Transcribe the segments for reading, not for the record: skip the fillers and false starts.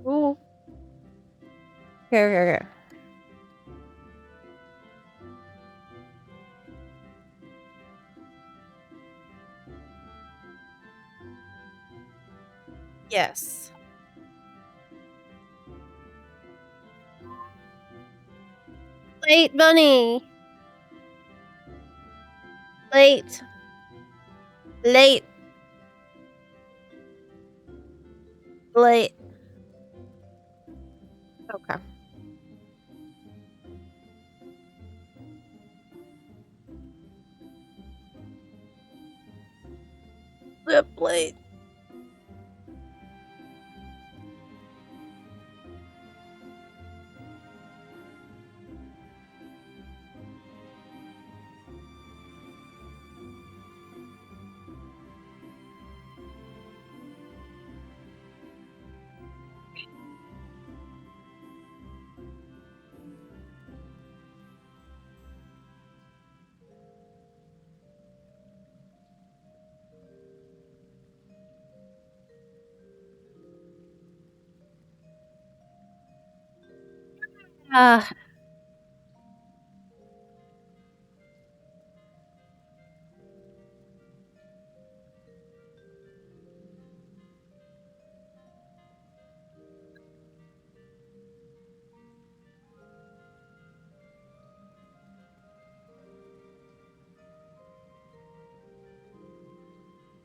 Cool. Okay. Yes. Late, bunny. Late. Late. Late. Okay. Yep, late. Uh,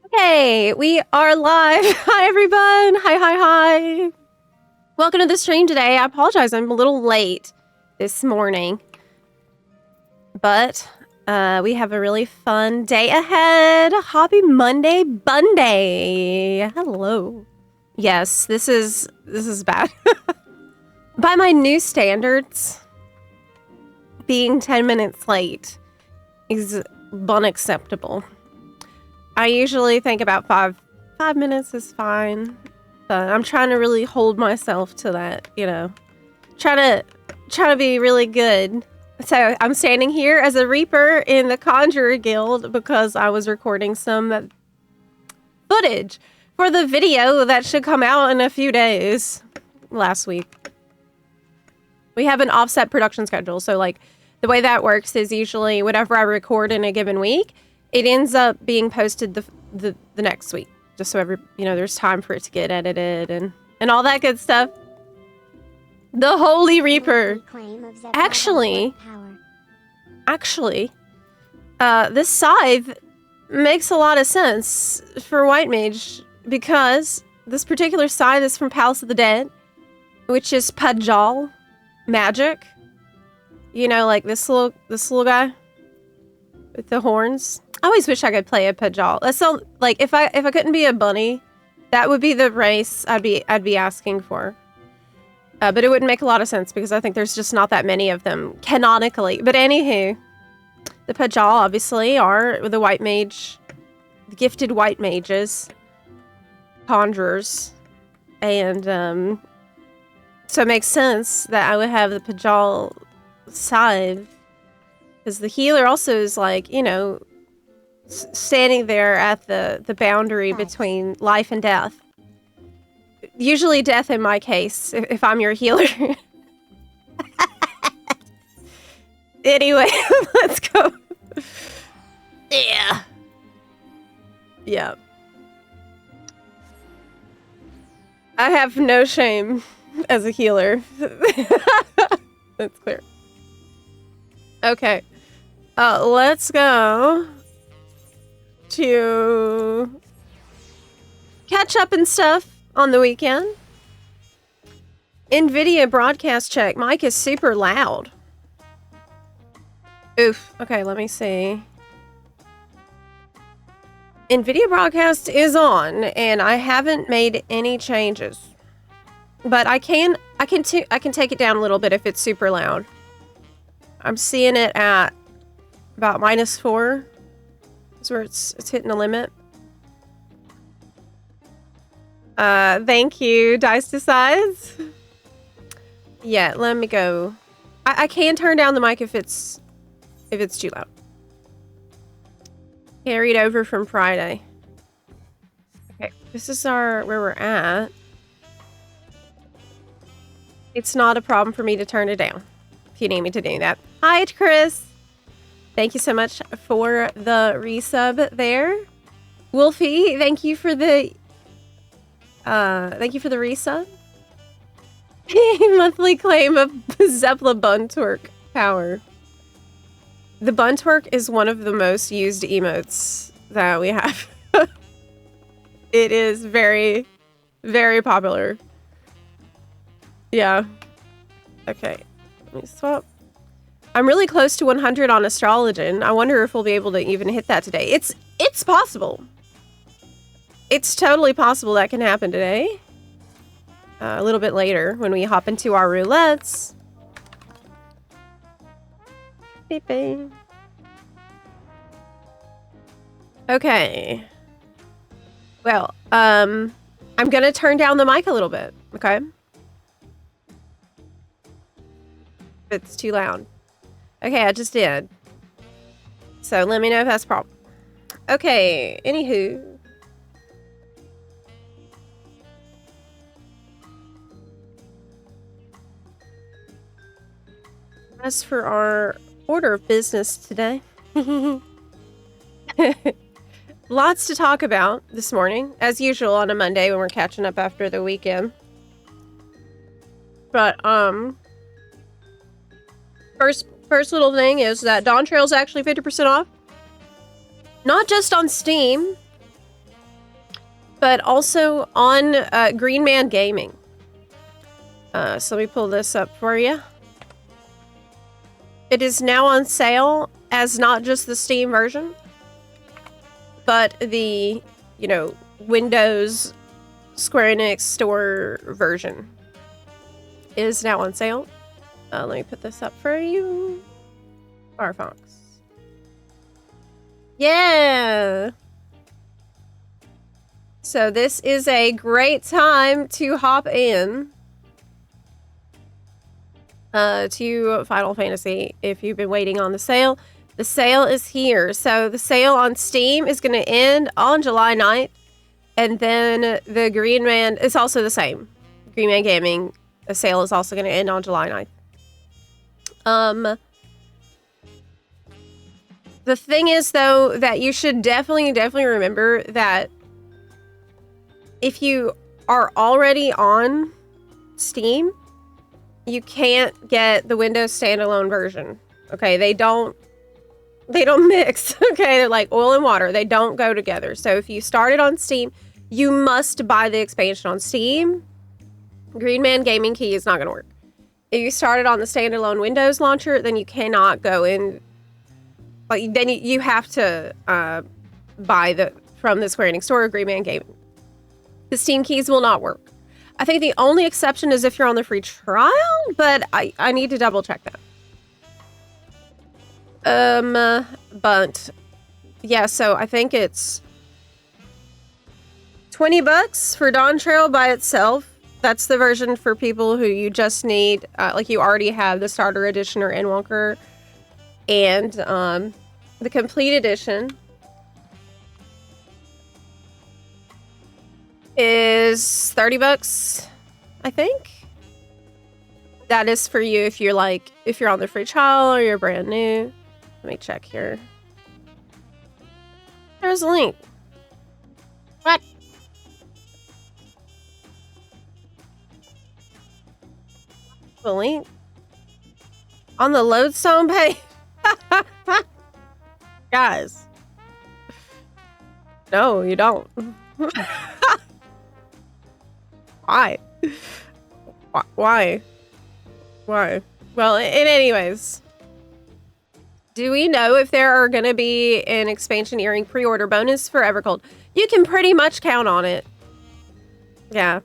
okay, we are live. Hi, everyone. Hi. Welcome to the stream today. I apologize. I'm a little late this morning. But we have a really fun day ahead. Happy Monday Bunday. Hello. Yes, this is bad. By my new standards, being 10 minutes late is unacceptable. I usually think about five minutes is fine. But I'm trying to really hold myself to that, you know. Try to be really good. So I'm standing here as a Reaper in the Conjurer Guild because I was recording some footage for the video that should come out in a few days last week. We have an offset production schedule. So like the way that works is usually whatever I record in a given week, it ends up being posted the next week. Just so there's time for it to get edited and all that good stuff. The Holy Reaper. Actually, this scythe makes a lot of sense for White Mage because this particular scythe is from Palace of the Dead, which is Pajal magic. You know, like this little guy with the horns. I always wish I could play a Pajal. That's so like if I couldn't be a bunny, that would be the race I'd be asking for. But it wouldn't make a lot of sense because I think there's just not that many of them canonically. But anywho, the Pajal obviously are the white mage, the gifted white mages, conjurers, and so it makes sense that I would have the Pajal side because the healer also is like, you know, standing there at the boundary between life and death. Usually death in my case, if I'm your healer. Anyway, let's go. Yeah. I have no shame as a healer. That's clear. Okay. Let's go to catch up and stuff on the weekend. NVIDIA broadcast check. Mic is super loud. Oof. Okay, let me see. NVIDIA broadcast is on, and I haven't made any changes. But I can take it down a little bit if it's super loud. I'm seeing it at about -4. That's where it's hitting the limit. Thank you, Dice Decides. Yeah, let me go. I can turn down the mic if it's too loud. Carried over from Friday. Okay, this is where we're at. It's not a problem for me to turn it down if you need me to do that. Hi, Chris. Thank you so much for the resub there. Wolfie, thank you for the resub. Monthly claim of Zepla bun twerk power. The bun twerk is one of the most used emotes that we have. It is very, very popular. Yeah. Okay. Let me swap. I'm really close to 100 on Astrologen. I wonder if we'll be able to even hit that today. It's possible. It's totally possible that can happen today. A little bit later when we hop into our roulettes. Beep, beep. Okay. Well, I'm gonna turn down the mic a little bit, okay? It's too loud. Okay, I just did. So let me know if that's a problem. Okay, anywho. As for our order of business today, lots to talk about this morning, as usual on a Monday when we're catching up after the weekend. But first little thing is that Dawn Trail's actually 50% off. Not just on Steam, but also on Green Man Gaming. So let me pull this up for you. It is now on sale as not just the Steam version, but the, you know, Windows Square Enix store version is now on sale. Let me put this up for you. Firefox. Yeah! So this is a great time to hop in to Final Fantasy if you've been waiting on the sale. The sale is here. So the sale on Steam is going to end on July 9th. And then the Green Man is also the same. Green Man Gaming, the sale is also going to end on July 9th. The thing is, though, that you should definitely remember that if you are already on Steam, you can't get the Windows standalone version. Okay, they don't mix. Okay, they're like oil and water. They don't go together. So if you started on Steam, you must buy the expansion on Steam. Green Man Gaming Key is not going to work. If you started on the standalone Windows launcher, then you cannot go in. Like then you have to buy from the Square Enix store, Green Man Gaming. The Steam keys will not work. I think the only exception is if you're on the free trial, but I need to double check that. But yeah, so I think it's $20 for Dawn Trail by itself. That's the version for people who you just need, like you already have the starter edition or Endwalker, and the complete edition is $30, I think. That is for you if you're on the free trial or you're brand new. Let me check here. There's a link. What? The link? On the Lodestone page? Guys. No, you don't. Why? Why? Well, anyways. Do we know if there are going to be an expansion earring pre-order bonus for Evercold? You can pretty much count on it. Yeah.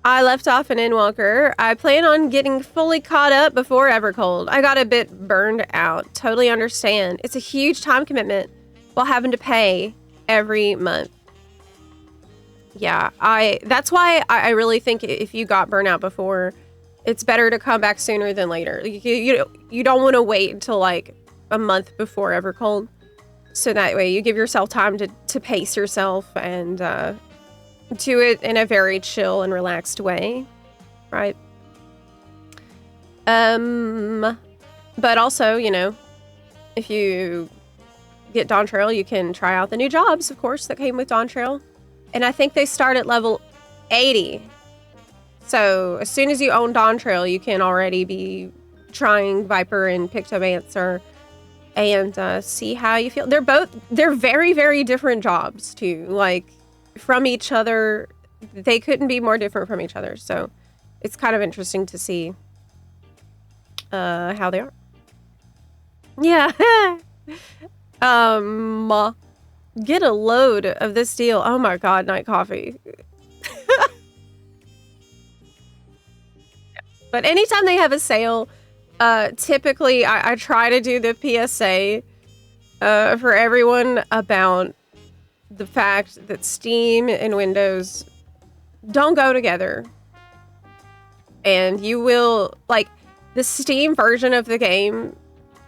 I left off an Endwalker. I plan on getting fully caught up before Evercold. I got a bit burned out. Totally understand. It's a huge time commitment while having to pay every month. Yeah, that's why I really think if you got burnt out before, it's better to come back sooner than later. You don't want to wait until like a month before Evercold. So that way you give yourself time to pace yourself and do it in a very chill and relaxed way. right? But also, you know, if you get Dawn Trail, you can try out the new jobs, of course, that came with Dawn Trail. And I think they start at level 80. So as soon as you own Dawn Trail, you can already be trying Viper and Pictomancer and see how you feel. They're very, very different jobs too. Like from each other, they couldn't be more different from each other. So it's kind of interesting to see how they are. Yeah. Get a load of this deal. Oh my God, Night Coffee. But anytime they have a sale, typically I try to do the PSA for everyone about the fact that Steam and Windows don't go together. And you will, like, the Steam version of the game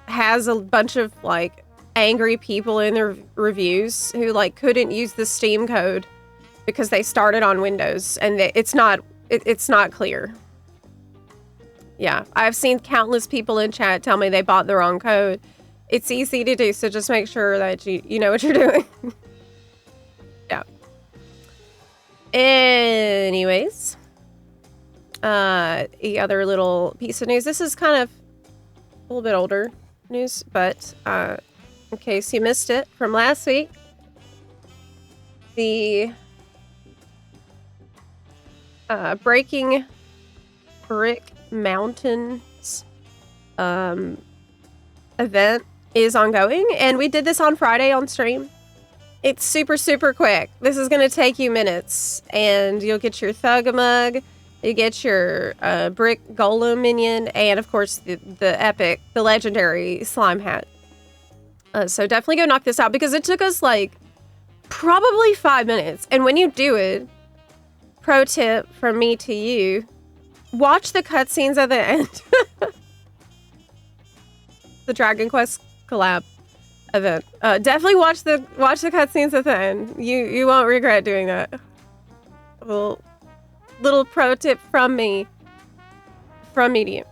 has a bunch of, like, angry people in their reviews who, like, couldn't use the Steam code because they started on Windows, and it's not clear. Yeah, I've seen countless people in chat tell me they bought the wrong code. It's easy to do, so just make sure that you know what you're doing. Yeah. Anyways, the other little piece of news. This is kind of a little bit older news, but in case you missed it from last week, the Breaking Brick Mountains event is ongoing, and we did this on Friday on stream. It's super, super quick. This is going to take you minutes, and you'll get your Thug-a-Mug, you get your Brick Golem minion, and of course the epic, the legendary slime hat. So definitely go knock this out, because it took us like probably 5 minutes. And when you do it, pro tip from me to you, watch the cutscenes at the end. The Dragon Quest collab event. Definitely watch the cutscenes at the end. You won't regret doing that. Little pro tip from me. From me to you.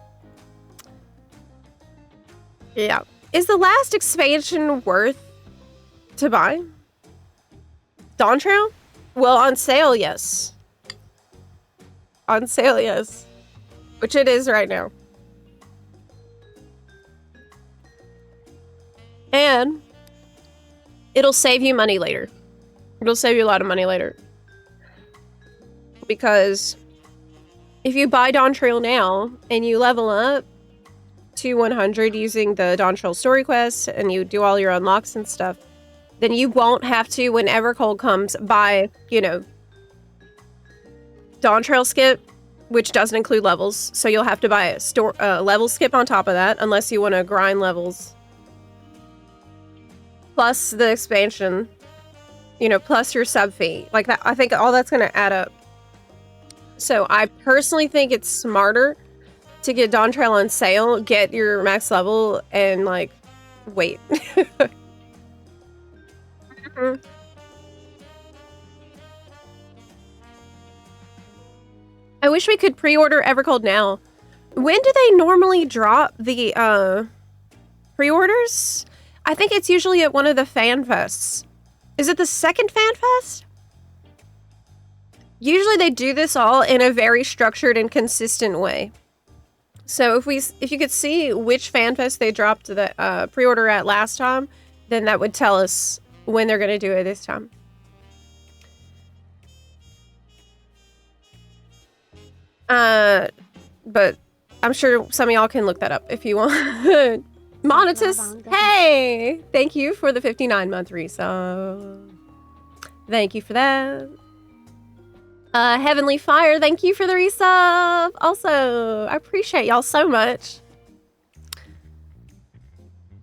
Yeah. Is the last expansion worth to buy? Dawn Trail? Well, on sale, yes. On sale, yes. Which it is right now. And it'll save you money later. It'll save you a lot of money later. Because if you buy Dawn Trail now and you level up to 100 using the Dawn Trail story quest and you do all your unlocks and stuff, then you won't have to, whenever cold comes, buy, you know, Dawn Trail skip, which doesn't include levels. So you'll have to buy a level skip on top of that, unless you want to grind levels. Plus the expansion, you know, plus your sub fee. Like that, I think all that's going to add up. So I personally think it's smarter to get Dawn Trail on sale, get your max level, and like wait. I wish we could pre-order Evercold now. When do they normally drop the pre-orders? I think it's usually at one of the fan fests. Is it the second fan fest? Usually they do this all in a very structured and consistent way. So if you could see which fan fest they dropped the pre-order at last time, then that would tell us when they're going to do it this time. But I'm sure some of y'all can look that up if you want. Monetus, hey! Thank you for the 59-month resub. Thank you for that. Heavenly Fire, thank you for the resub. Also, I appreciate y'all so much.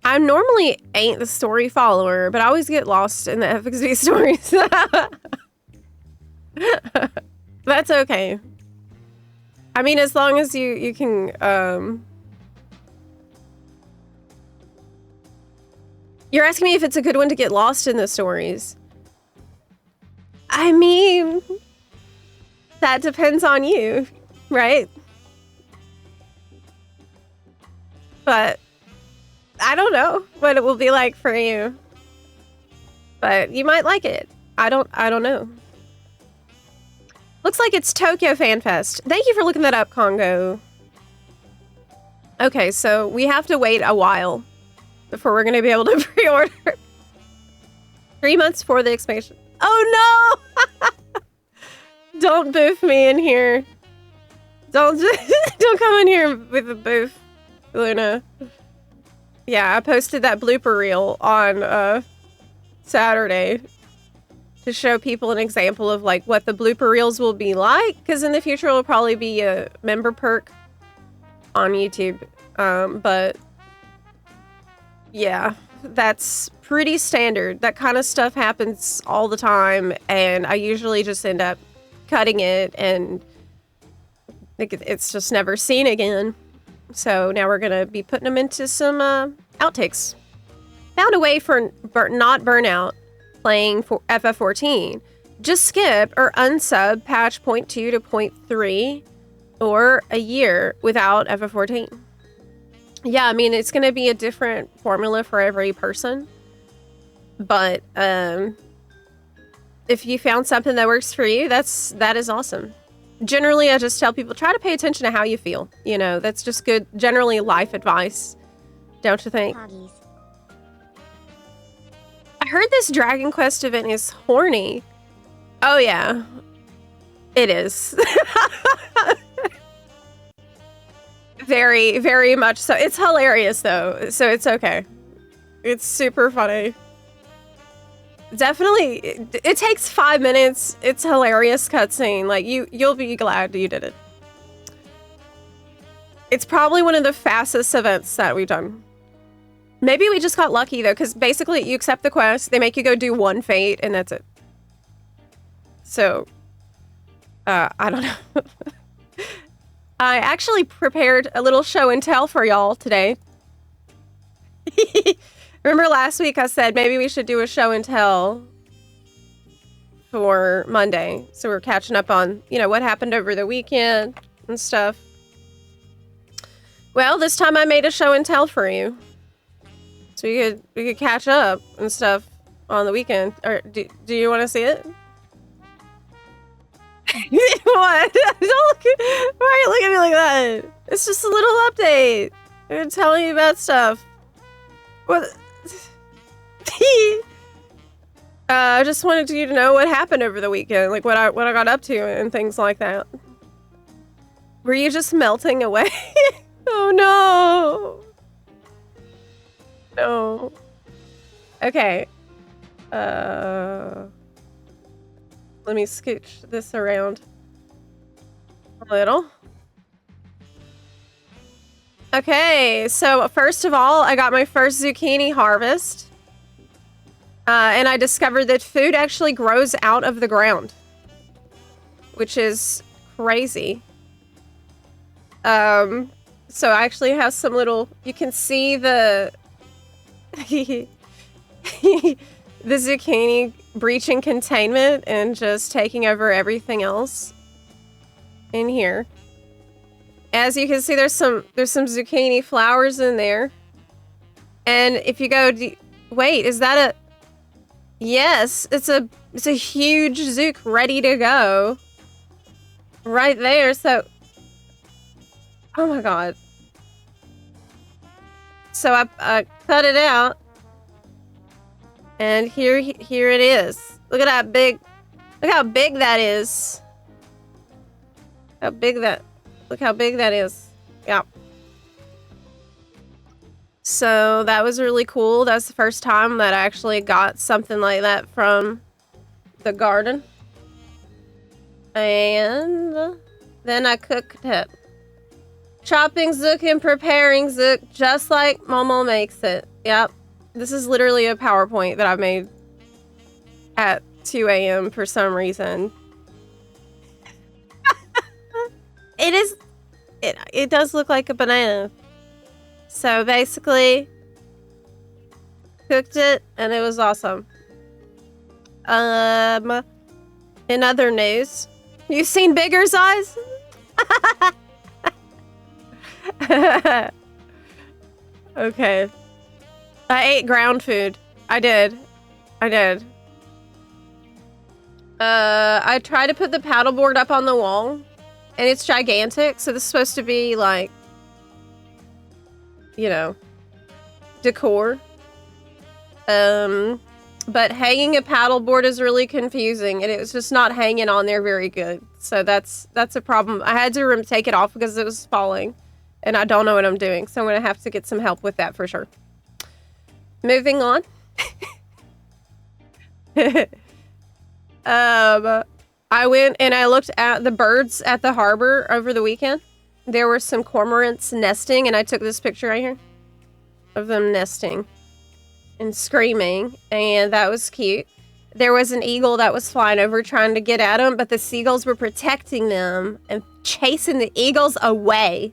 I normally ain't the story follower, but I always get lost in the FXV stories. That's okay. I mean, as long as you can, You're asking me if it's a good one to get lost in the stories. I mean, that depends on you. right? But I don't know what it will be like for you. But you might like it. I don't know. Looks like it's Tokyo Fan Fest. Thank you for looking that up, Congo. Okay, so we have to wait a while before we're going to be able to pre-order. 3 months for the expansion. Oh no! Don't boof me in here. Don't come in here with a boof, Luna. Yeah, I posted that blooper reel on Saturday to show people an example of like what the blooper reels will be like, because in the future it will probably be a member perk on YouTube. But yeah, that's pretty standard. That kind of stuff happens all the time, and I usually just end up cutting it, and it's just never seen again. So now we're gonna be putting them into some outtakes. Found a way for not burnout playing for FF14. Just skip or unsub patch 0.2 to 0.3 or a year without FF14. Yeah, I mean, it's going to be a different formula for every person. But if you found something that works for you, that is awesome. Generally, I just tell people, try to pay attention to how you feel. You know, that's just good, generally life advice. Don't you think? Poggies. I heard this Dragon Quest event is horny. Oh yeah, it is. Very, very much so. It's hilarious though, so it's okay. It's super funny. Definitely, it takes 5 minutes. It's hilarious cutscene. Like you'll be glad you did it. It's probably one of the fastest events that we've done. Maybe we just got lucky though, because basically you accept the quest, they make you go do one fate, and that's it. So, I don't know. I actually prepared a little show and tell for y'all today. Remember last week I said maybe we should do a show and tell for Monday. So we're catching up on, you know, what happened over the weekend and stuff. Well, this time I made a show and tell for you. So we could catch up and stuff on the weekend. Or do you want to see it? What? Don't look, why are you looking at me like that? It's just a little update. I'm telling you about stuff. What? I just wanted you to know what happened over the weekend, like what I got up to and things like that. Were you just melting away? Oh no. No. Okay. Let me scooch this around a little. Okay, so first of all, I got my first zucchini harvest. And I discovered that food actually grows out of the ground, which is crazy. So I actually have some little, you can see the the zucchini breaching containment and just taking over everything else in here. As you can see, there's some zucchini flowers in there. And if you go, wait, is that a, yes, it's a huge zook ready to go right there. So, oh my God. So I cut it out. And here it is. Look at that big, look how big that is. Look how big that is. Yeah. So that was really cool. That's the first time that I actually got something like that from the garden. And then I cooked it. Chopping zook and preparing zook just like Momo makes it. Yep. This is literally a PowerPoint that I made at 2 a.m. for some reason. It does look like a banana. So basically, cooked it and it was awesome. In other news, you've seen Bigger's eyes? Okay. I ate ground food. I did. I tried to put the paddleboard up on the wall, and it's gigantic, so this is supposed to be like, you know, decor. But hanging a paddleboard is really confusing, and it was just not hanging on there very good. So that's a problem. I had to take it off because it was falling, and I don't know what I'm doing, so I'm gonna have to get some help with that for sure. Moving on. I went and I looked at the birds at the harbor over the weekend. There were some cormorants nesting, and I took this picture right here of them nesting and screaming, and that was cute. There was an eagle that was flying over trying to get at them, but the seagulls were protecting them and chasing the eagles away.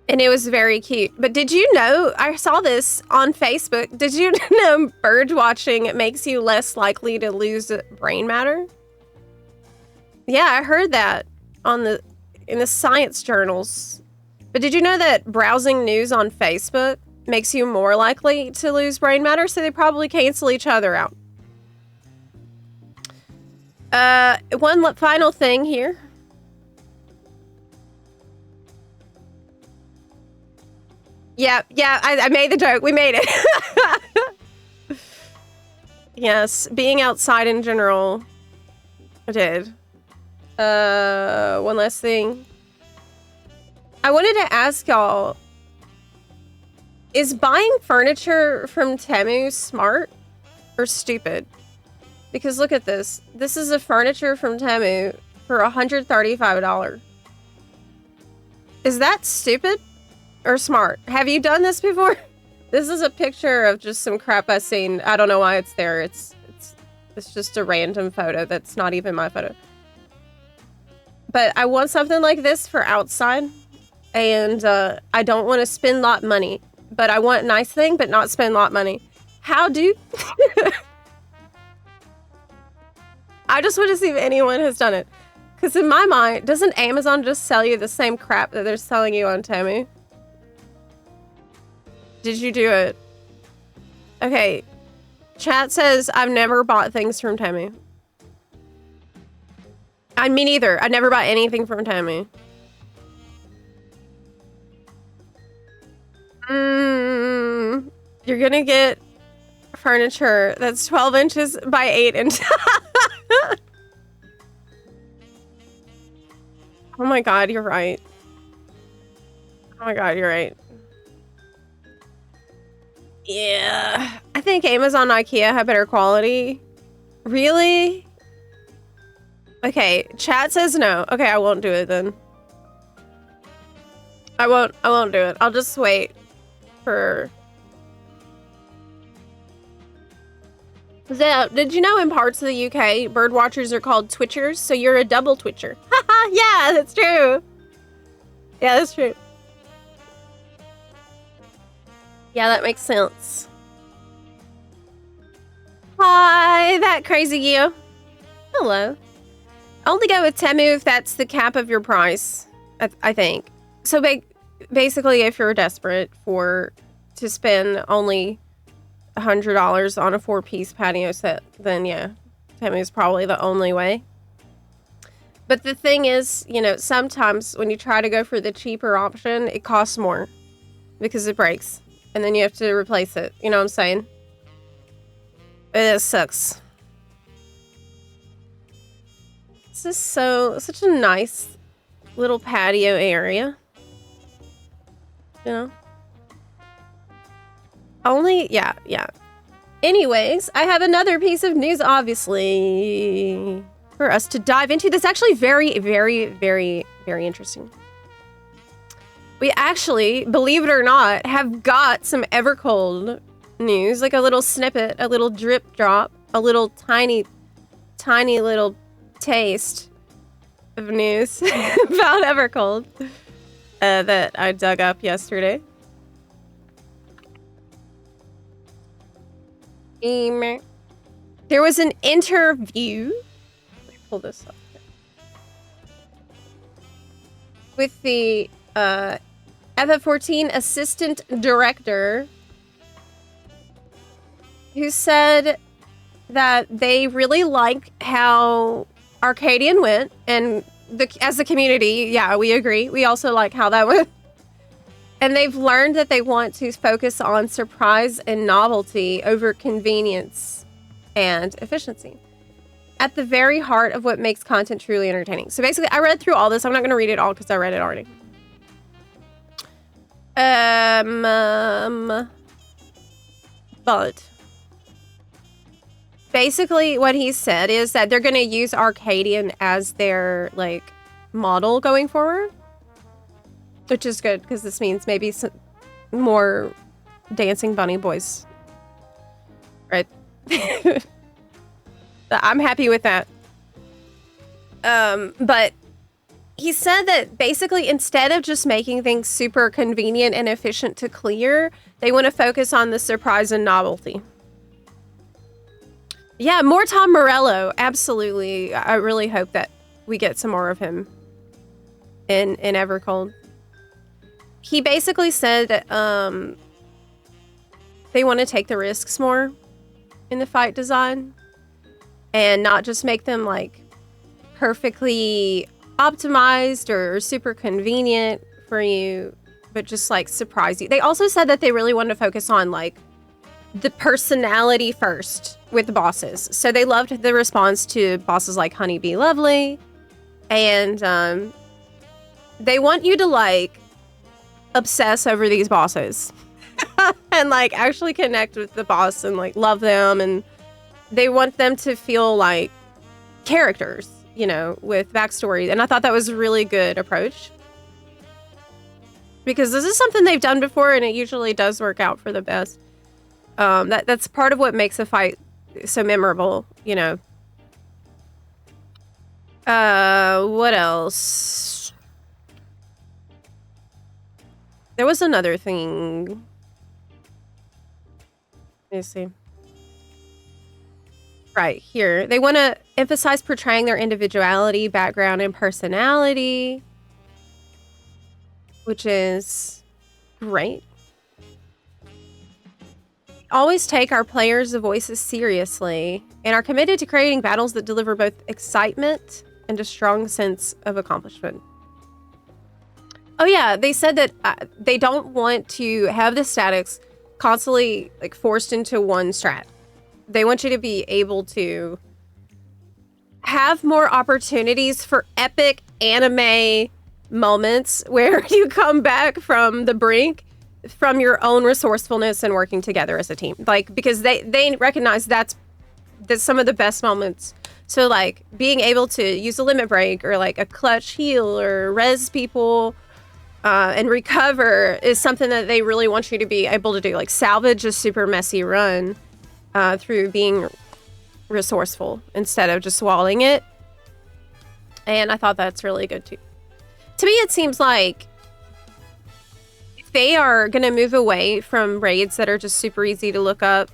And it was very cute. But did you know, I saw this on Facebook, did you know bird watching makes you less likely to lose brain matter? Yeah, I heard that in the science journals. But did you know that browsing news on Facebook makes you more likely to lose brain matter? So they probably cancel each other out. One final thing here. Yeah, I made the joke. We made it. Yes, being outside in general. I did. One last thing. I wanted to ask y'all, is buying furniture from Temu smart or stupid? Because look at this. This is a furniture from Temu for $135. Is that stupid or smart? Have you done this before? This is a picture of just some crap I've seen. I don't know why it's there. It's just a random photo that's not even my photo. But I want something like this for outside. And I don't want to spend a lot of money. But I want a nice thing, but not spend a lot of money. How do... I just want to see if anyone has done it. Because in my mind, doesn't Amazon just sell you the same crap that they're selling you on Temu? Did you do it? Okay. Chat says, I've never bought things from Temu. Me neither. I never bought anything from Temu. You're gonna get furniture that's 12 inches by 8 inches. Oh my god, you're right. Oh my god, you're right. Yeah. I think Amazon and IKEA have better quality. Really? Okay, chat says no. Okay, I won't do it then. I won't do it. I'll just wait for... Zep, did you know in parts of the UK, bird watchers are called twitchers? So you're a double twitcher. Haha, yeah, that's true. Yeah, that's true. Yeah, that makes sense. Hi, that crazy you. Hello. Only go with Temu if that's the cap of your price, I think. So basically, if you're desperate to spend only $100 on a 4-piece patio set, then yeah, Temu is probably the only way. But the thing is, you know, sometimes when you try to go for the cheaper option, it costs more because it breaks. And then you have to replace it. You know what I'm saying? It sucks. This is such a nice little patio area. You know? Yeah. Anyways, I have another piece of news, obviously, for us to dive into. That's actually very, very, very, very interesting. We actually, believe it or not, have got some Evercold news, like a little snippet, a little drip drop, a little tiny little taste of news about Evercold that I dug up yesterday. There was an interview. Let me pull this up. with the FF14 assistant director, who said that they really like how Arcadian went, and as a community, yeah, we agree. We also like how that went. And they've learned that they want to focus on surprise and novelty over convenience and efficiency, at the very heart of what makes content truly entertaining. So basically, I read through all this. I'm not going to read it all because I read it already. But basically what he said is that they're going to use Arcadian as their, like, model going forward, which is good because this means maybe some more dancing bunny boys, right? I'm happy with that. But he said that basically instead of just making things super convenient and efficient to clear, they want to focus on the surprise and novelty. Yeah, more Tom Morello. Absolutely. I really hope that we get some more of him in Evercold. He basically said that they want to take the risks more in the fight design and not just make them like perfectly optimized or super convenient for you, but just like surprise you. They also said that they really wanted to focus on like the personality first with the bosses. So they loved the response to bosses like Honeybee Lovely, and they want you to like obsess over these bosses and like actually connect with the boss and like love them, and they want them to feel like characters, you know, with backstory. And I thought that was a really good approach, because this is something they've done before and it usually does work out for the best. That's part of what makes a fight so memorable, you know. What else? There was another thing. Let me see. Right here. They want to emphasize portraying their individuality, background, and personality, which is great. Always take our players' voices seriously and are committed to creating battles that deliver both excitement and a strong sense of accomplishment. Oh yeah, they said that they don't want to have the statics constantly like forced into one strat. They want you to be able to have more opportunities for epic anime moments where you come back from the brink from your own resourcefulness and working together as a team. Like, because they recognize that's some of the best moments. So like being able to use a limit break or like a clutch heal or res people and recover is something that they really want you to be able to do. Like salvage a super messy run through being resourceful instead of just swallowing it. And I thought that's really good too. To me, it seems like if they are going to move away from raids that are just super easy to look up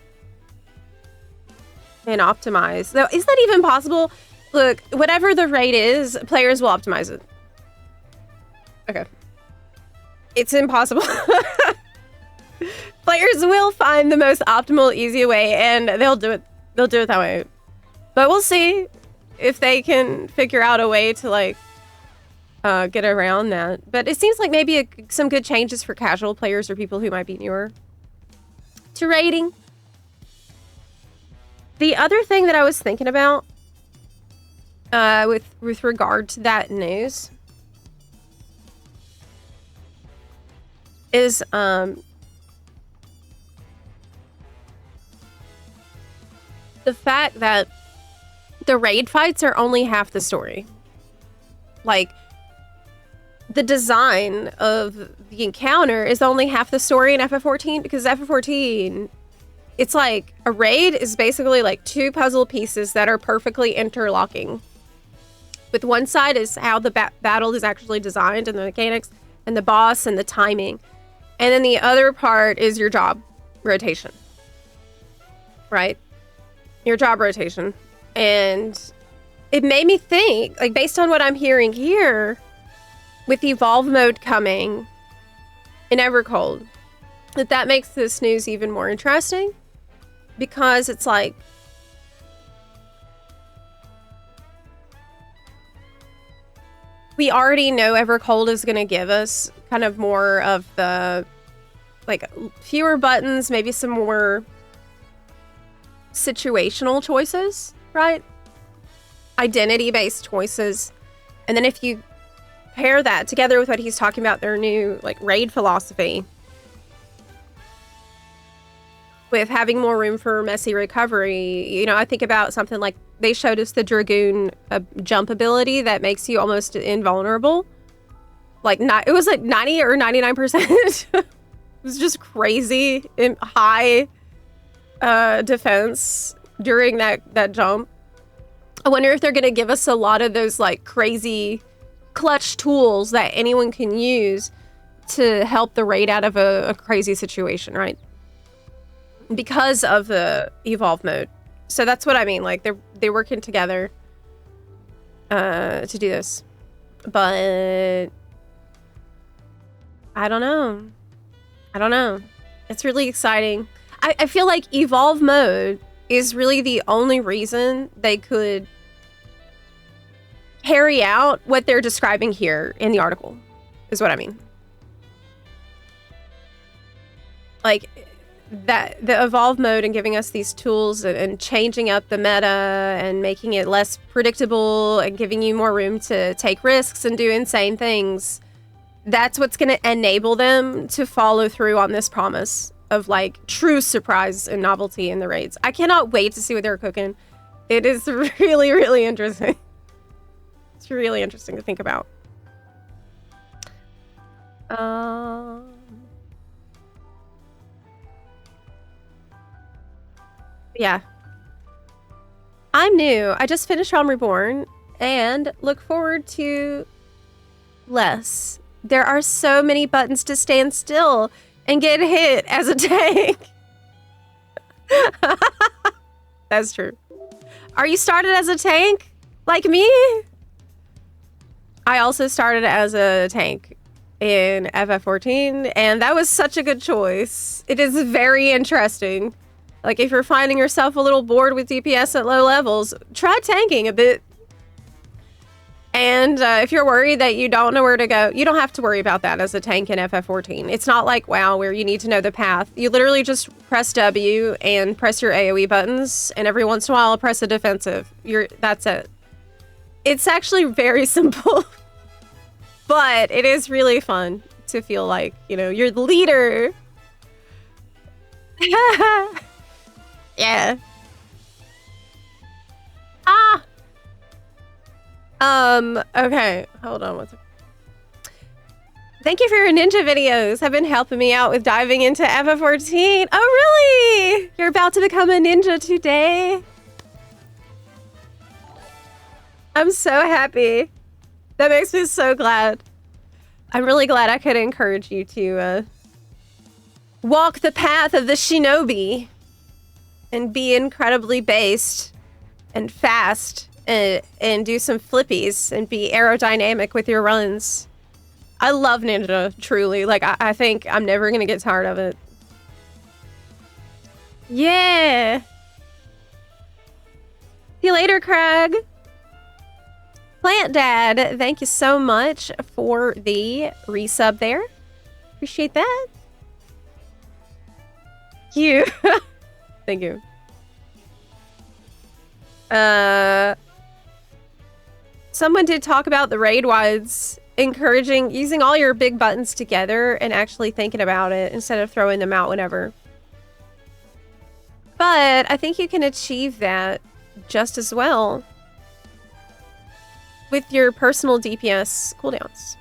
and optimize. Though, is that even possible? Look, whatever the raid is, players will optimize it. Okay. It's impossible. Players will find the most optimal, easy way, and they'll do it. They'll do it that way. But we'll see if they can figure out a way to like get around that. But it seems like maybe some good changes for casual players or people who might be newer to raiding. The other thing that I was thinking about with regard to that news is the fact that the raid fights are only half the story. Like, the design of the encounter is only half the story in FF14, because FF14, it's like a raid is basically like two puzzle pieces that are perfectly interlocking. With one side is how the battle is actually designed and the mechanics and the boss and the timing. And then the other part is your job rotation. Right? Your job rotation. And it made me think, like, based on what I'm hearing here, with Evolve mode coming in Evercold, that makes this news even more interesting, because it's like, we already know Evercold is going to give us kind of more of the, like, fewer buttons, maybe some more situational choices, right? Identity-based choices. And then if you pair that together with what he's talking about, their new, like, raid philosophy, with having more room for messy recovery, you know, I think about something like, they showed us the Dragoon jump ability that makes you almost invulnerable. Like, it was like 90 or 99%. It was just crazy in high defense during that jump. I wonder if they're going to give us a lot of those, like, crazy clutch tools that anyone can use to help the raid out of a crazy situation, right? Because of the Evolve mode. So that's what I mean. Like, they're working together to do this. But I don't know. It's really exciting. I feel like Evolve mode is really the only reason they could carry out what they're describing here in the article, is what I mean. Like, that the Evolve mode and giving us these tools and changing up the meta and making it less predictable and giving you more room to take risks and do insane things, that's what's going to enable them to follow through on this promise of, like, true surprise and novelty in the raids. I cannot wait to see what they're cooking. It is really, really interesting. It's really interesting to think about. Yeah. I'm new. I just finished Realm Reborn and look forward to less. There are so many buttons to stand still and get hit as a tank. That's true. Are you started as a tank like me? I also started as a tank in FF14, and that was such a good choice. It is very interesting. Like, if you're finding yourself a little bored with DPS at low levels, try tanking a bit. And if you're worried that you don't know where to go, you don't have to worry about that as a tank in FF14. It's not like WoW where you need to know the path. You literally just press W and press your AoE buttons, and every once in a while press a defensive. That's it. It's actually very simple. But it is really fun to feel like, you know, you're the leader. Yeah. Okay. Hold on. Thank you for your ninja videos. Have been helping me out with diving into FF14. Oh, really? You're about to become a ninja today? I'm so happy. That makes me so glad. I'm really glad I could encourage you to walk the path of the shinobi and be incredibly based and fast and do some flippies and be aerodynamic with your runs. I love ninja, truly. Like, I think I'm never gonna get tired of it. Yeah. See you later, Craig. Plant Dad, thank you so much for the resub there. Appreciate that. Thank you. Thank you. Someone did talk about the raid WODs encouraging using all your big buttons together and actually thinking about it instead of throwing them out whenever. But I think you can achieve that just as well with your personal DPS cooldowns.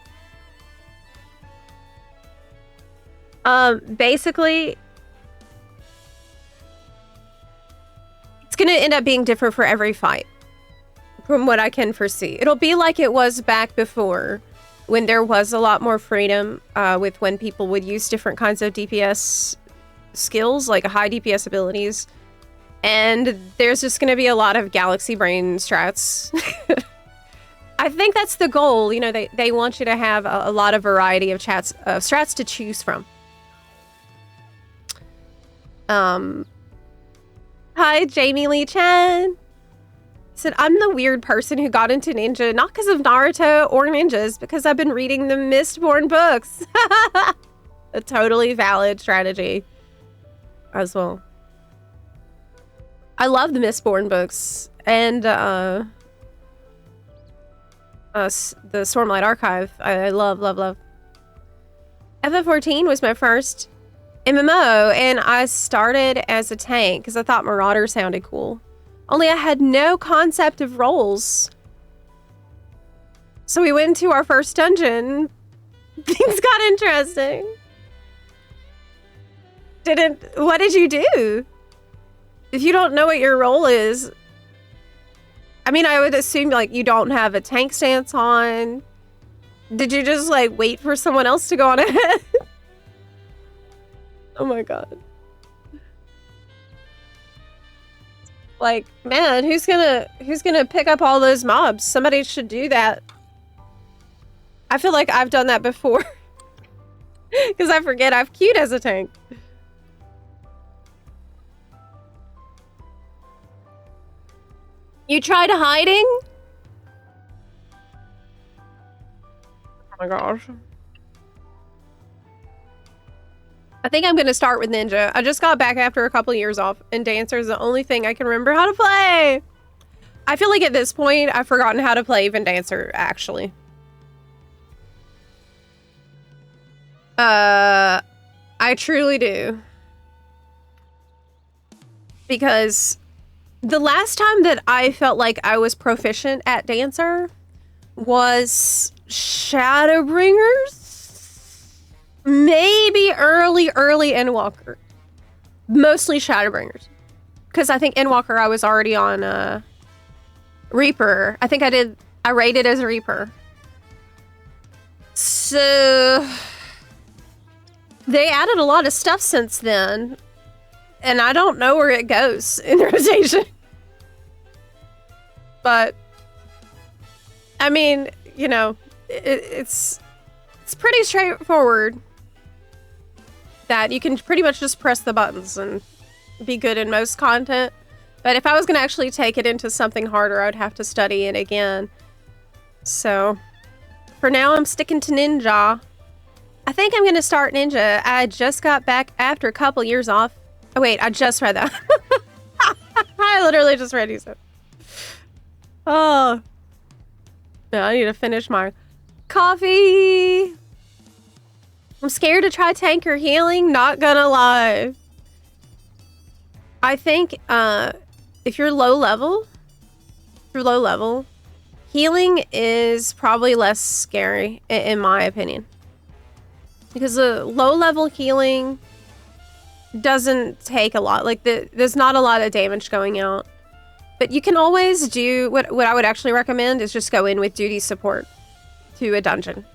Basically, it's gonna end up being different for every fight, from what I can foresee. It'll be like it was back before, when there was a lot more freedom with when people would use different kinds of DPS skills, like high DPS abilities. And there's just gonna be a lot of galaxy brain strats. I think that's the goal. You know, they want you to have a lot of variety of strats to choose from. Hi, Jamie Lee Chen. Said, I'm the weird person who got into ninja, not because of Naruto or ninjas, because I've been reading the Mistborn books. A totally valid strategy as well. I love the Mistborn books and the Stormlight Archive. I love, love, love. FF14 was my first MMO, and I started as a tank because I thought Marauder sounded cool. Only I had no concept of roles. So we went into our first dungeon. Things got interesting. What did you do? If you don't know what your role is, I mean, I would assume like you don't have a tank stance on. Did you just like wait for someone else to go on ahead? Oh my god. Like, man, who's gonna pick up all those mobs? Somebody should do that. I feel like I've done that before. Because I forget I've queued as a tank. You tried hiding? Oh my gosh. I think I'm gonna start with Ninja. I just got back after a couple years off, and Dancer is the only thing I can remember how to play. I feel like at this point, I've forgotten how to play even Dancer, actually. I truly do. Because the last time that I felt like I was proficient at Dancer was Shadowbringers? Maybe early Endwalker. Mostly Shadowbringers. Because I think Endwalker I was already on Reaper. I think I rated as a Reaper. So they added a lot of stuff since then. And I don't know where it goes in rotation. But I mean, you know, it's pretty straightforward. That you can pretty much just press the buttons and be good in most content. But if I was going to actually take it into something harder, I would have to study it again. So, for now, I'm sticking to Ninja. I think I'm going to start Ninja. I just got back after a couple years off. Oh, wait, I just read that. I literally just read you said. Oh. No, I need to finish my coffee. I'm scared to try tank or healing, not gonna lie. I think if you're low level, healing is probably less scary, in my opinion. Because the low level healing doesn't take a lot. Like, there's not a lot of damage going out. But you can always do, what I would actually recommend is just go in with duty support to a dungeon.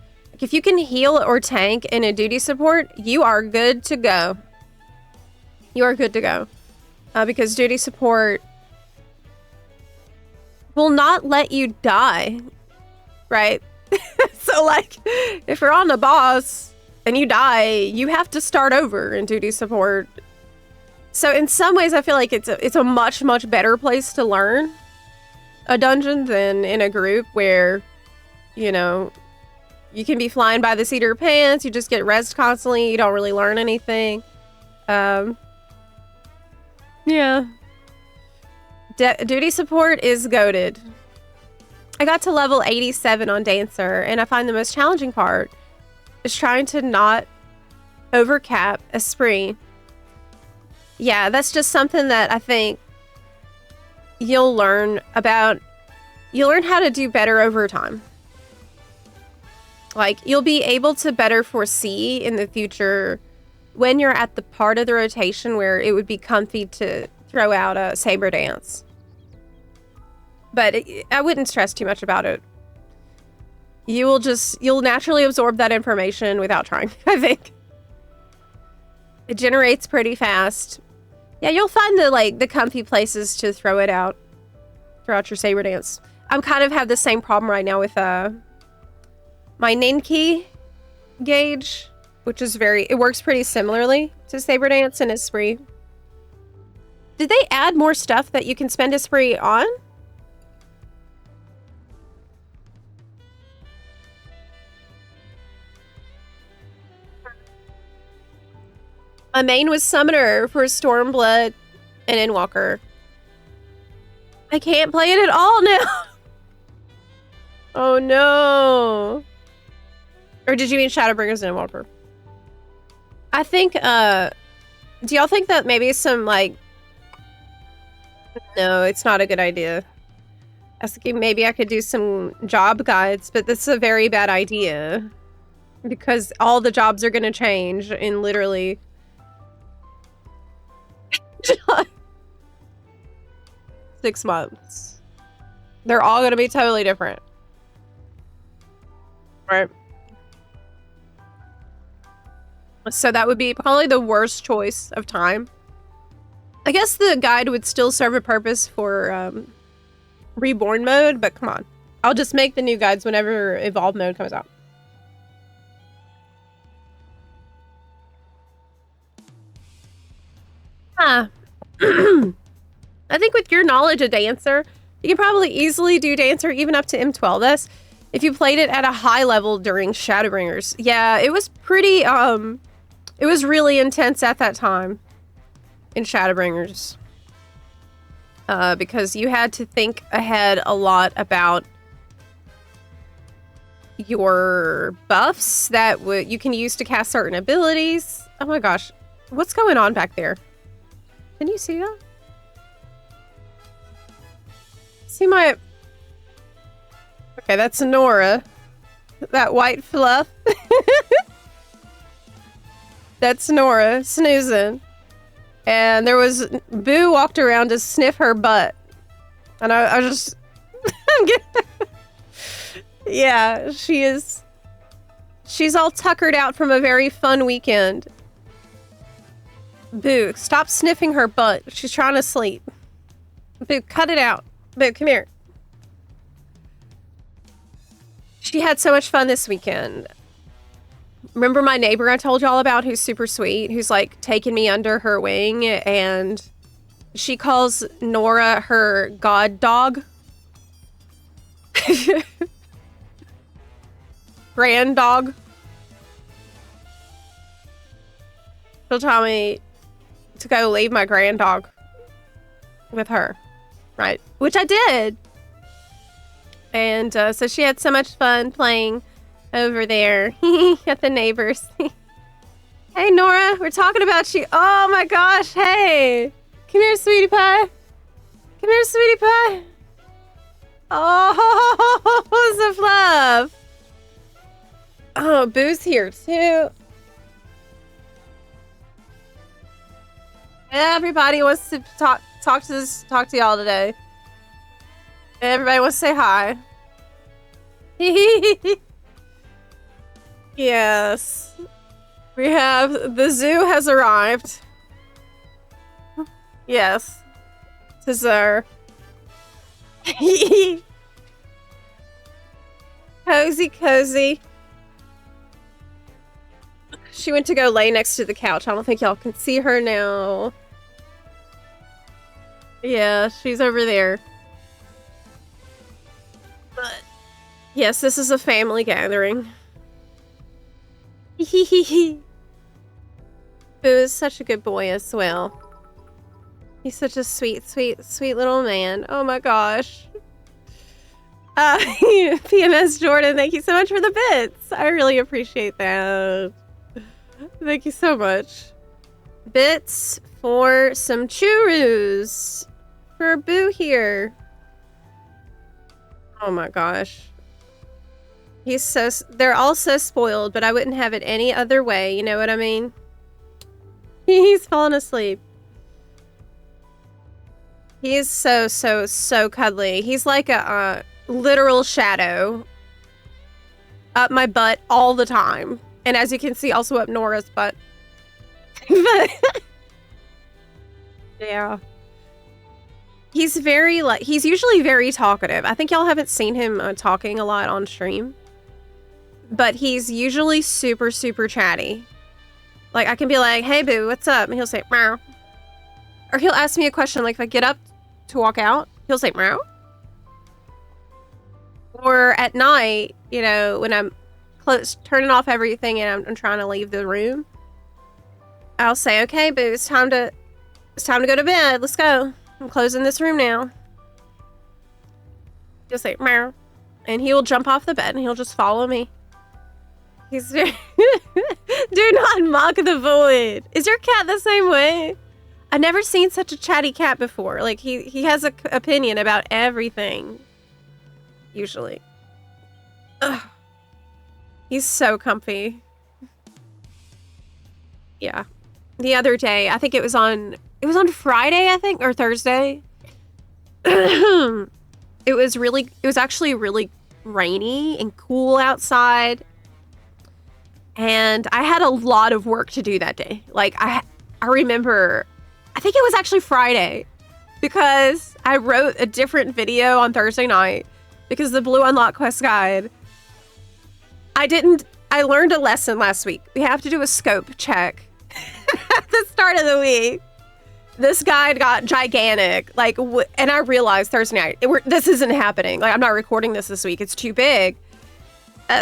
If you can heal or tank in a duty support, you are good to go. You are good to go. Because duty support will not let you die, right? So, like, if you're on the boss and you die, you have to start over in duty support. So, in some ways, I feel like it's a much, much better place to learn a dungeon than in a group where, you know, you can be flying by the seat of your pants, you just get rezzed constantly, you don't really learn anything. Yeah. Duty support is goated. I got to level 87 on Dancer, and I find the most challenging part is trying to not overcap a spree. Yeah, that's just something that I think you'll learn about. You'll learn how to do better over time. Like, you'll be able to better foresee in the future when you're at the part of the rotation where it would be comfy to throw out a saber dance. But I wouldn't stress too much about it. You'll naturally absorb that information without trying, I think. It generates pretty fast. Yeah, you'll find the comfy places to throw out your saber dance. I'm kind of have the same problem right now with my Ninki gauge, which is it works pretty similarly to Saber Dance and Esprit. Did they add more stuff that you can spend Esprit on? My main was Summoner for Stormblood and Endwalker. I can't play it at all now. Oh no. Or did you mean Shadowbringers and Endwalker? I think, do y'all think that maybe some, like... No, it's not a good idea. I was thinking maybe I could do some job guides, but this is a very bad idea. Because all the jobs are gonna change in literally... 6 months. They're all gonna be totally different. Right. So that would be probably the worst choice of time. I guess the guide would still serve a purpose for reborn mode, but come on. I'll just make the new guides whenever evolve mode comes out. Huh. I think with your knowledge of Dancer, you can probably easily do Dancer even up to M12S if you played it at a high level during Shadowbringers. Yeah, it was pretty, it was really intense at that time in Shadowbringers. Because you had to think ahead a lot about your buffs that you can use to cast certain abilities. Oh my gosh, what's going on back there? Can you see that? See my... Okay, that's Nora. That white fluff. That's Nora snoozing. And there was... Boo walked around to sniff her butt. And I just... Yeah, she is... She's all tuckered out from a very fun weekend. Boo, stop sniffing her butt. She's trying to sleep. Boo, cut it out. Boo, come here. She had so much fun this weekend. Remember my neighbor I told y'all about who's super sweet, who's like taking me under her wing, and she calls Nora her god dog? Grand dog. She'll tell me to go leave my grand dog with her, right? Which I did. And so she had so much fun playing over there at the neighbors. Hey, Nora, we're talking about you. Oh my gosh, hey. Come here, sweetie pie. Come here, sweetie pie. Oh, the fluff. Oh, Boo's here too. Everybody wants to talk to y'all today. Everybody wants to say hi. Yes. We have... The zoo has arrived. Yes. This is our... Cozy, cozy. She went to go lay next to the couch. I don't think y'all can see her now. Yeah, she's over there. But yes, this is a family gathering. Boo is such a good boy as well. He's such a sweet, sweet, sweet little man. Oh my gosh. PMS Jordan, thank you so much for the bits. I really appreciate that. Thank you so much. Bits for some churros for Boo here. Oh my gosh. They're all so spoiled, but I wouldn't have it any other way, you know what I mean? He's fallen asleep. He is so, so, so cuddly. He's like a literal shadow up my butt all the time. And as you can see, also up Nora's butt. But yeah. He's very, like, he's usually very talkative. I think y'all haven't seen him talking a lot on stream. But he's usually super, super chatty. Like, I can be like, hey, boo, what's up? And he'll say, meow. Or he'll ask me a question, like, if I get up to walk out, he'll say, meow. Or at night, you know, when I'm turning off everything and I'm trying to leave the room, I'll say, okay, boo, it's time to go to bed. Let's go. I'm closing this room now. He'll say, meow. And he will jump off the bed and he'll just follow me. He's very... Do not mock the void. Is your cat the same way? I've never seen such a chatty cat before. Like, he has an opinion about everything. Usually. Ugh. He's so comfy. Yeah. The other day, I think it was on Friday, I think, or Thursday. It was actually really rainy and cool outside. And I had a lot of work to do that day. Like, I remember, I think it was actually Friday, because I wrote a different video on Thursday night because the Blue Unlock Quest guide. I learned a lesson last week. We have to do a scope check at the start of the week. This guide got gigantic, like, and I realized Thursday night, this isn't happening. Like, I'm not recording this week. It's too big.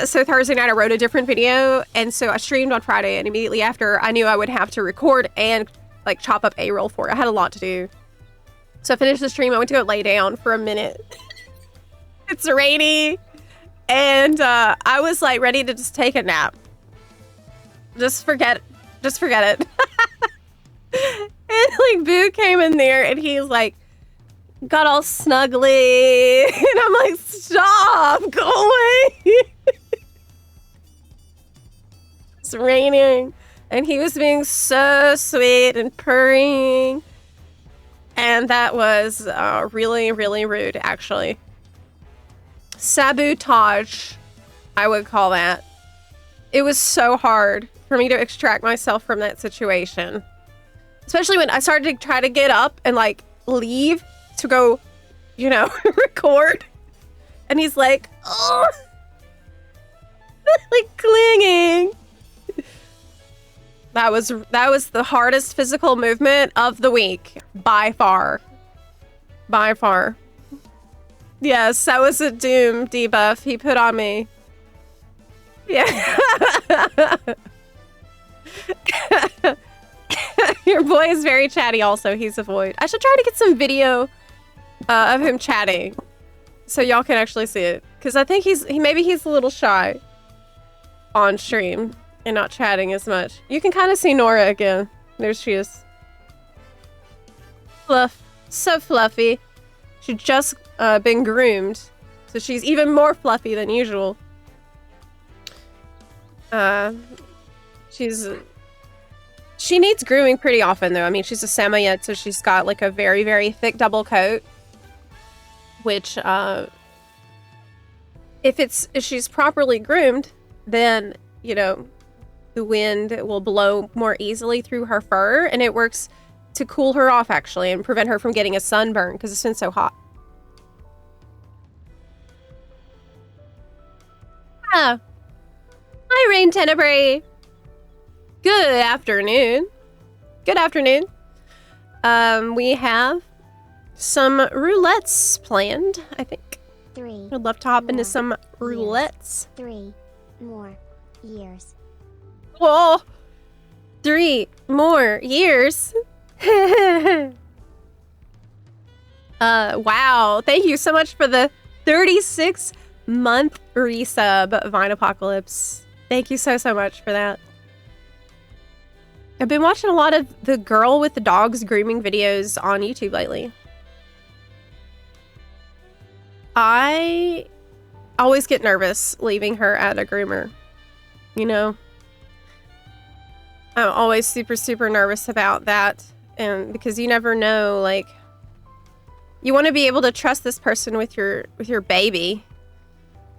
So Thursday night, I wrote a different video, and so I streamed on Friday, and immediately after, I knew I would have to record and, like, chop up A-roll for it. I had a lot to do. So I finished the stream. I went to go lay down for a minute. It's rainy, and I was, like, ready to just take a nap. Just forget it. And, like, Boo came in there, and he's, like, got all snuggly, and I'm like, stop, go away. It's raining, and he was being so sweet and purring, and that was really, really rude, actually. Sabotage, I would call that. It was so hard for me to extract myself from that situation, especially when I started to try to get up and, like, leave to go, you know, record, and he's like, oh, like, clinging. That was the hardest physical movement of the week, by far. By far. Yes, that was a Doom debuff he put on me. Yeah. Your boy is very chatty also. He's a void. I should try to get some video of him chatting so y'all can actually see it. Because I think maybe he's a little shy on stream and not chatting as much. You can kind of see Nora again. There she is. Fluff. So fluffy. She's just been groomed. So she's even more fluffy than usual. She needs grooming pretty often, though. I mean, she's a Samoyed, so she's got, like, a very, very thick double coat. Which, if she's properly groomed, then, you know, the wind will blow more easily through her fur, and it works to cool her off, actually, and prevent her from getting a sunburn, because it's been so hot. Ah. Hi, Rain Tenebrae. Good afternoon. Good afternoon. We have some roulettes planned, I think. I'd love to hop into some roulettes. 3 more years. Whoa! 3 more years? Wow. Thank you so much for the 36-month resub, Vine Apocalypse. Thank you so, so much for that. I've been watching a lot of the girl with the dogs grooming videos on YouTube lately. I always get nervous leaving her at a groomer. You know? I'm always super, super nervous about that. And because you never know, like, you want to be able to trust this person with your baby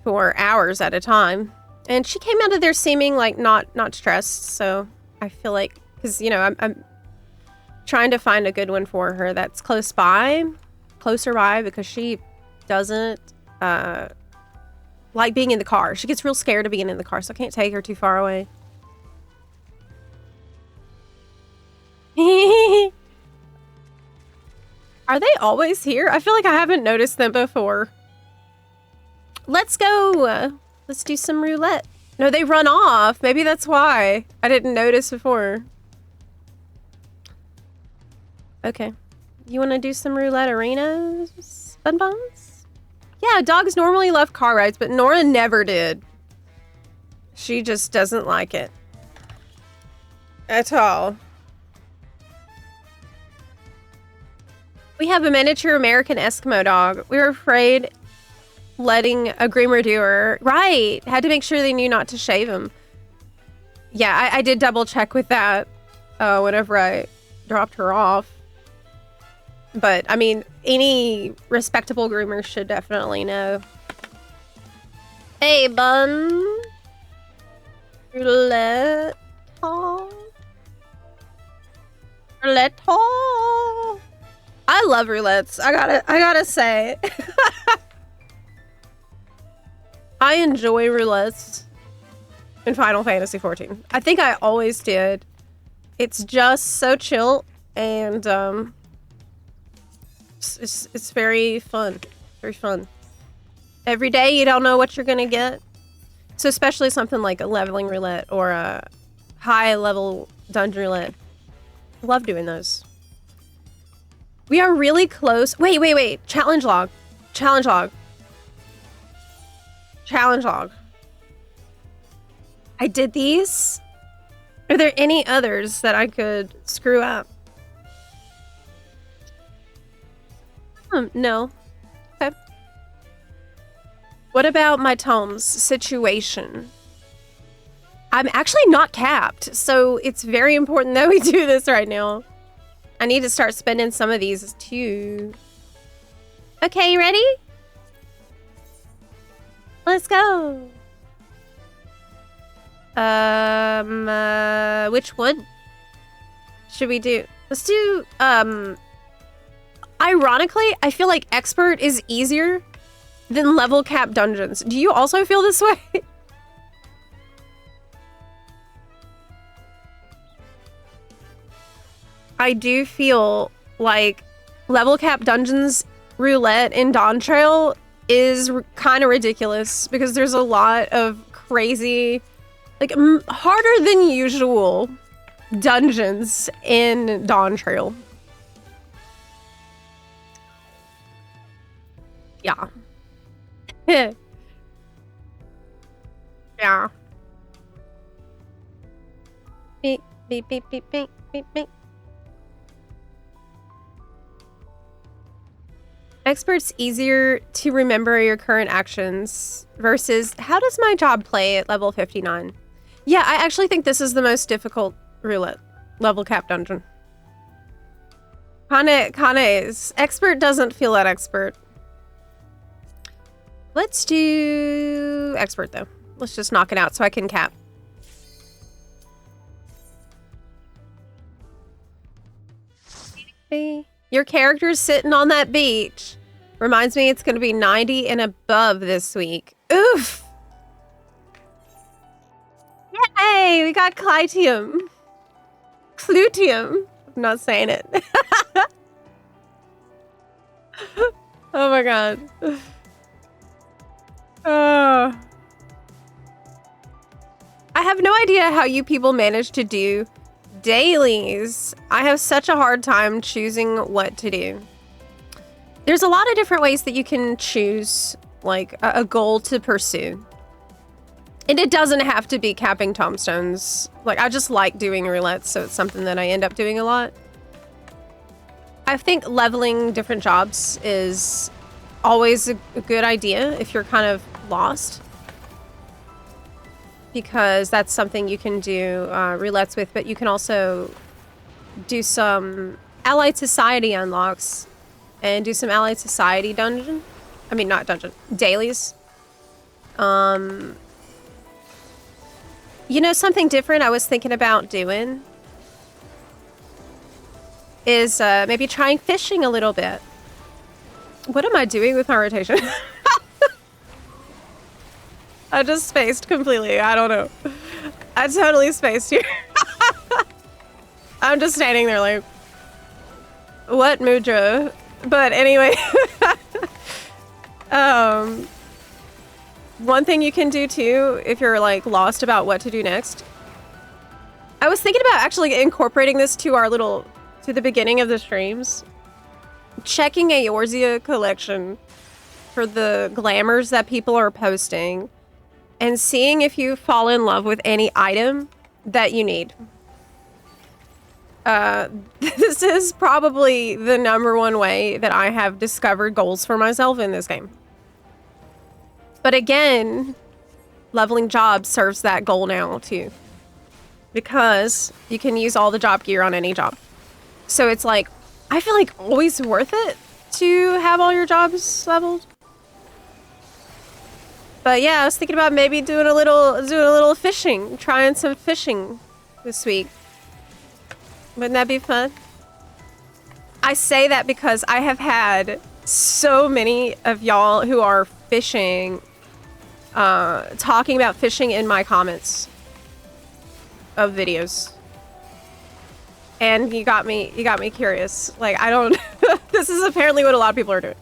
for hours at a time. And she came out of there seeming like not stressed, so I feel like, because, you know, I'm trying to find a good one for her that's close by. closer by because she doesn't like being in the car. She gets real scared of being in the car, so I can't take her too far away. Are they always here? I feel like I haven't noticed them before. Let's go. Let's do some roulette. No, they run off. Maybe that's why I didn't notice before. Okay. You want to do some roulette arenas, Bun Buns? Yeah, dogs normally love car rides, but Nora never did. She just doesn't like it. At all. We have a miniature American Eskimo dog. We were afraid letting a groomer do her. Right. Had to make sure they knew not to shave him. Yeah, I did double check with that whenever I dropped her off. But, I mean, any respectable groomer should definitely know. Hey, Bun. Roulette. Roulette. I love roulettes. I gotta say. I enjoy roulettes in Final Fantasy XIV. I think I always did. It's just so chill and it's very fun. Very fun. Every day you don't know what you're gonna get. So especially something like a leveling roulette or a high level dungeon roulette. Love doing those. We are really close. Wait. Challenge log. Challenge log. Challenge log. I did these. Are there any others that I could screw up? No. Okay. What about my Tom's situation? I'm actually not capped, so it's very important that we do this right now. I need to start spending some of these too. Okay, you ready? Let's go. Which one should we do? Let's do, ironically, I feel like expert is easier than level cap dungeons. Do you also feel this way? I do feel like level cap dungeons roulette in Dawn Trail is kind of ridiculous because there's a lot of crazy, like harder than usual dungeons in Dawn Trail. Yeah. Yeah. Beep, beep, beep, beep, beep, beep, beep. Expert's easier to remember your current actions versus how does my job play at level 59? Yeah, I actually think this is the most difficult roulette level cap dungeon. Kinda is. Expert doesn't feel that expert. Let's do expert though. Let's just knock it out so I can cap. Your character's sitting on that beach. Reminds me it's going to be 90 and above this week. Oof. Yay, we got Clitium. Clutium. I'm not saying it. Oh my god. I have no idea how you people manage to do dailies. I have such a hard time choosing what to do. There's a lot of different ways that you can choose like a goal to pursue. And it doesn't have to be capping tombstones. Like I just like doing roulettes, so it's something that I end up doing a lot. I think leveling different jobs is always a good idea if you're kind of lost. Because that's something you can do roulettes with, but you can also do some Allied Society unlocks and do some Allied Society dungeon. I mean, not dungeon, dailies. You know, something different I was thinking about doing is maybe trying fishing a little bit. What am I doing with my rotation? I just spaced completely. I don't know. I totally spaced here. I'm just standing there like, what mudra? But anyway, one thing you can do too, if you're like lost about what to do next. I was thinking about actually incorporating this to to the beginning of the streams. Checking a Eorzea collection for the glamours that people are posting and seeing if you fall in love with any item that you need. This is probably the #1 way that I have discovered goals for myself in this game. But again, leveling jobs serves that goal now too, because you can use all the job gear on any job. So it's like, I feel like always worth it to have all your jobs leveled. But yeah, I was thinking about maybe doing a little fishing, trying some fishing this week. Wouldn't that be fun? I say that because I have had so many of y'all who are fishing, talking about fishing in my comments of videos. And you got me curious. Like, I don't, this is apparently what a lot of people are doing.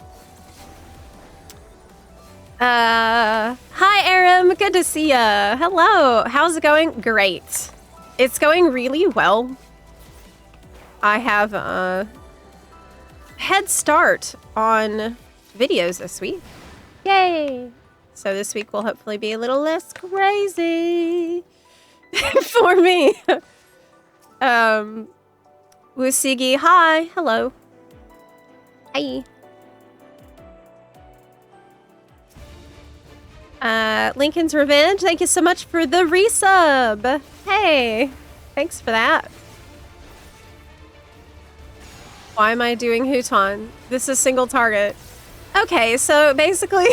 Hi Aram, good to see ya. Hello, how's it going? Great. It's going really well. I have a head start on videos this week. Yay! So this week will hopefully be a little less crazy for me. Wusigi, hi, hello. Hi. Lincoln's Revenge, thank you so much for the resub. Hey, thanks for that. Why am I doing Huton? This is single target. Okay, so basically...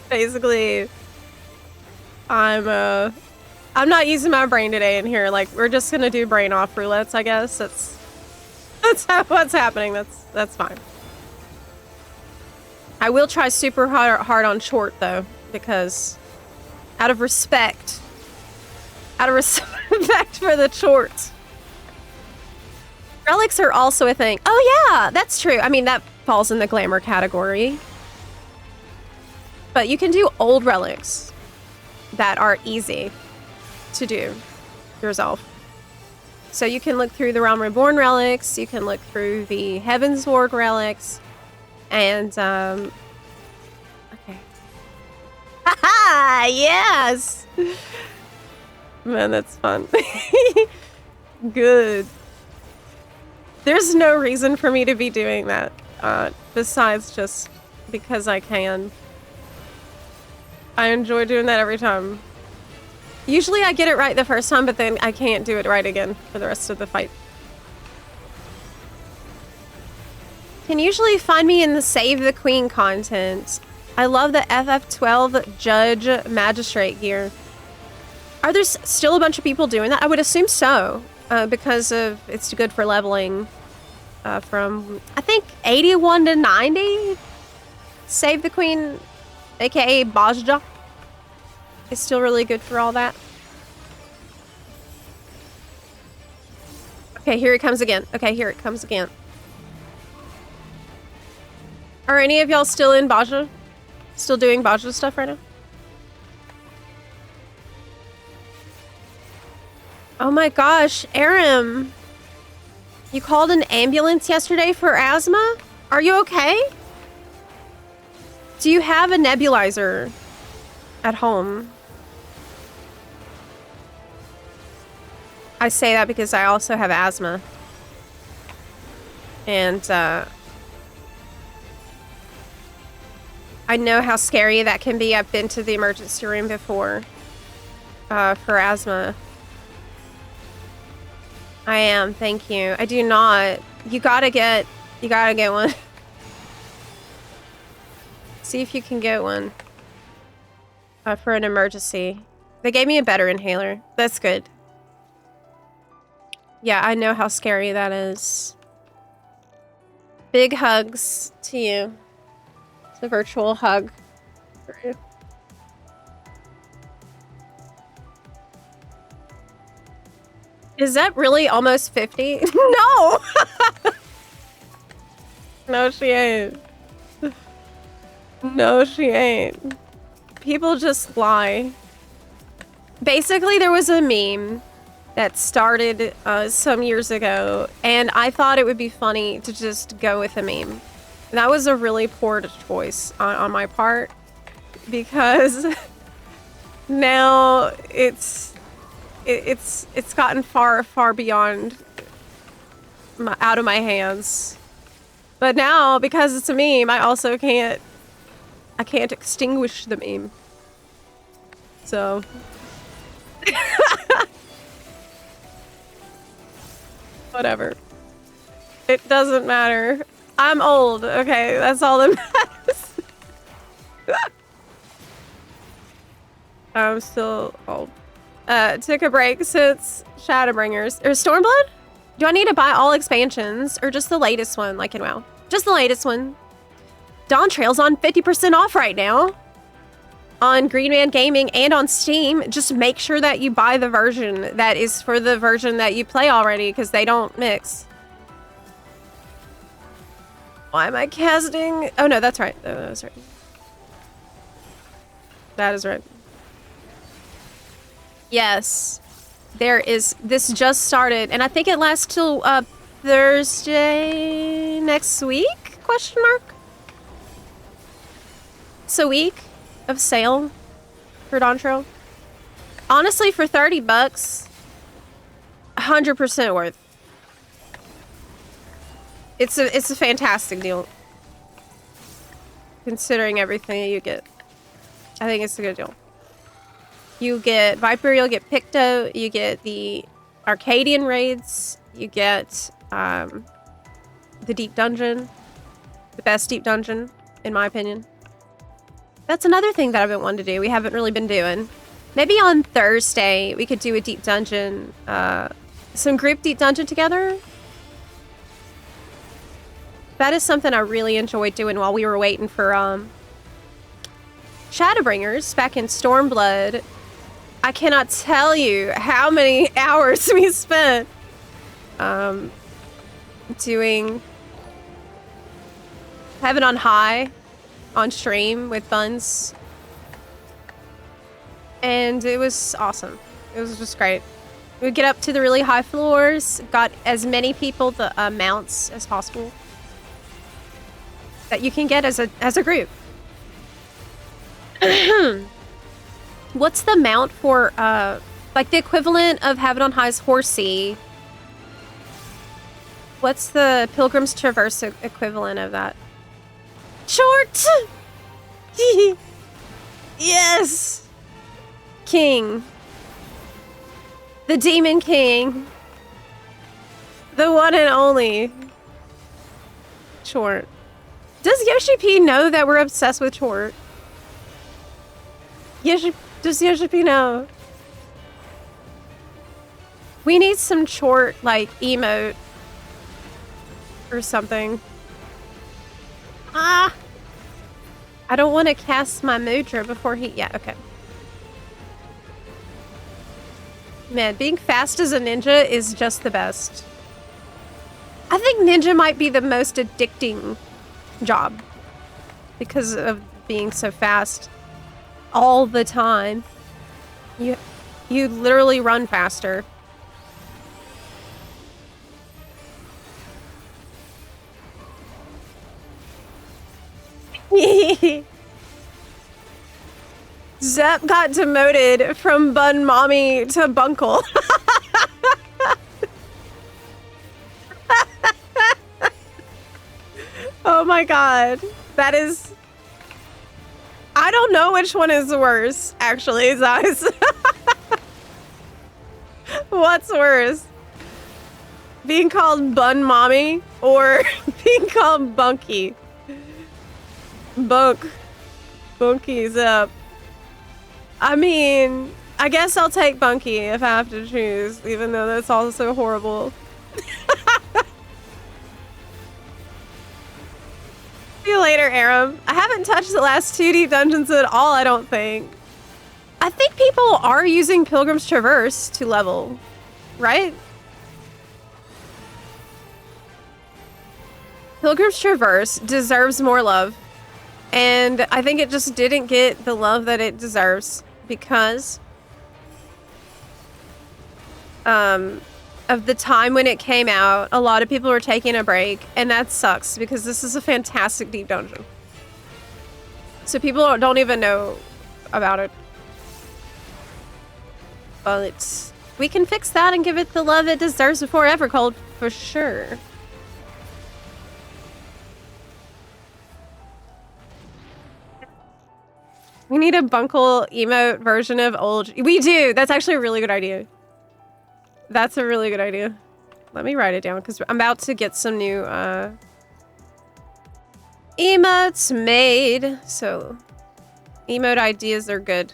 I'm not using my brain today in here. Like, we're just gonna do brain off roulettes, I guess. That's what's happening. That's fine. I will try super hard on short though, because out of respect for the short. Relics are also a thing. Oh yeah, that's true. I mean, that falls in the glamour category. But you can do old relics that are easy to do yourself. So you can look through the Realm Reborn relics, you can look through the Heavensward relics, and okay. Haha, yes! Man, that's fun. Good. There's no reason for me to be doing that, besides just because I can. I enjoy doing that every time. Usually I get it right the first time, but then I can't do it right again for the rest of the fight. Can usually find me in the Save the Queen content. I love the FF12 Judge Magistrate gear. Are there still a bunch of people doing that? I would assume so, because of it's good for leveling from, I think, 81 to 90? Save the Queen, aka Bajja. It's still really good for all that. Okay, here it comes again. Okay, here it comes again. Are any of y'all still in Bajja? Still doing Bajja stuff right now? Oh my gosh, Aram. You called an ambulance yesterday for asthma? Are you okay? Do you have a nebulizer at home? I say that because I also have asthma. And I know how scary that can be. I've been to the emergency room before for asthma. I am, thank you. I do not. You gotta get one. See if you can get one for an emergency. They gave me a better inhaler. That's good. Yeah, I know how scary that is. Big hugs to you. It's a virtual hug for you. Is that really almost 50? No! No, she ain't. No, she ain't. People just lie. Basically, there was a meme that started some years ago, and I thought it would be funny to just go with a meme. That was a really poor choice on my part, because now it's gotten far beyond out of my hands. But now, because it's a meme, I also can't extinguish the meme. So whatever. It doesn't matter. I'm old, okay? That's all that matters. I'm still old. Took a break since Shadowbringers. Or Stormblood? Do I need to buy all expansions or just the latest one like in WoW? Just the latest one. Dawn Trail's on 50% off right now. On Green Man Gaming and on Steam. Just make sure that you buy the version that is for the version that you play already, because they don't mix. Why am I casting? Oh no, that's right. Oh, that's right. That is right. Yes. There is, this just started, and I think it lasts till Thursday next week? Question mark? It's a week of sale for Dawn Trail. Honestly, for 30 bucks, 100% worth. It's a fantastic deal. Considering everything that you get. I think it's a good deal. You get Viper, you'll get Picto, you get the Arcadian raids, you get the Deep Dungeon. The best Deep Dungeon, in my opinion. That's another thing that I've been wanting to do. We haven't really been doing. Maybe on Thursday, we could do a Deep Dungeon, some group Deep Dungeon together. That is something I really enjoyed doing while we were waiting for Shadowbringers back in Stormblood. I cannot tell you how many hours we spent doing Heaven on High on stream with Buns. And it was awesome. It was just great. We'd get up to the really high floors, got as many people the mounts as possible that you can get as a group. What's the mount for, like the equivalent of Heaven on High's Horsey? What's the Pilgrim's Traverse equivalent of that? Short! Yes! King. The Demon King. The one and only. Short. Does Yoshi P know that we're obsessed with Short? Does Yoshi P know? We need some Short, like, emote. Or something. Ah! I don't want to cast my Mudra before he... Yeah, okay. Man, being fast as a ninja is just the best. I think ninja might be the most addicting job. Because of being so fast. All the time. You literally run faster. Zep got demoted from Bun Mommy to Bunkle. Oh my god. That is... I don't know which one is worse, actually, guys. What's worse? Being called Bun Mommy or being called Bunky? Bunky's up. I mean, I guess I'll take Bunky if I have to choose, even though that's also horrible. later, Aram. I haven't touched the last 2 deep dungeons at all, I don't think. I think people are using Pilgrim's Traverse to level, right? Pilgrim's Traverse deserves more love. And I think it just didn't get the love that it deserves because of the time when it came out. A lot of people were taking a break, and that sucks because this is a fantastic deep dungeon. So people don't even know about it. But we can fix that and give it the love it deserves before Evercold, for sure. We need a Bunkle emote version of old. We do. That's actually a really good idea. That's a really good idea. Let me write it down because I'm about to get some new emotes made. So emote ideas are good.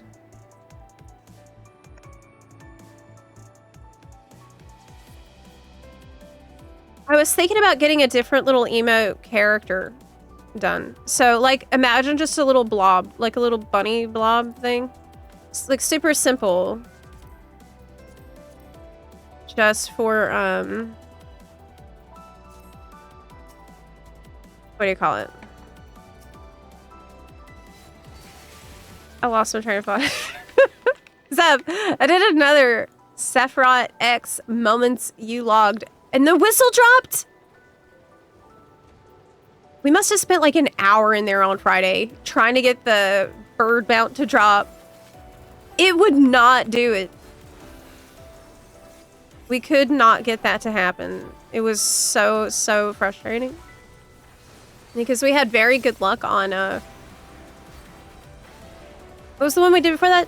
I was thinking about getting a different little emote character done. So like imagine just a little blob, like a little bunny blob thing. It's like super simple. Just for what do you call it? I lost my train of thought. Zep, I did another Sephiroth X moments you logged and the whistle dropped. We must have spent like an hour in there on Friday trying to get the bird mount to drop. It would not do it. We could not get that to happen. It was so frustrating. Because we had very good luck on, what was the one we did before that?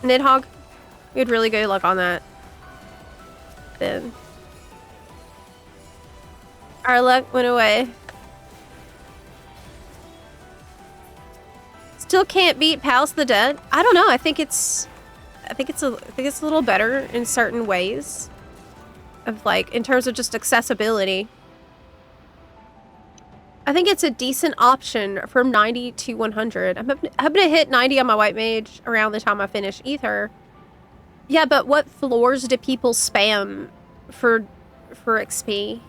Nidhogg? We had really good luck on that. Then our luck went away. Still can't beat Palace of the Dead. I don't know. I think it's a little better in certain ways. Of like in terms of just accessibility. I think it's a decent option from 90 to 100. I'm gonna hit 90 on my white mage around the time I finish Ether. Yeah, but what floors do people spam for XP?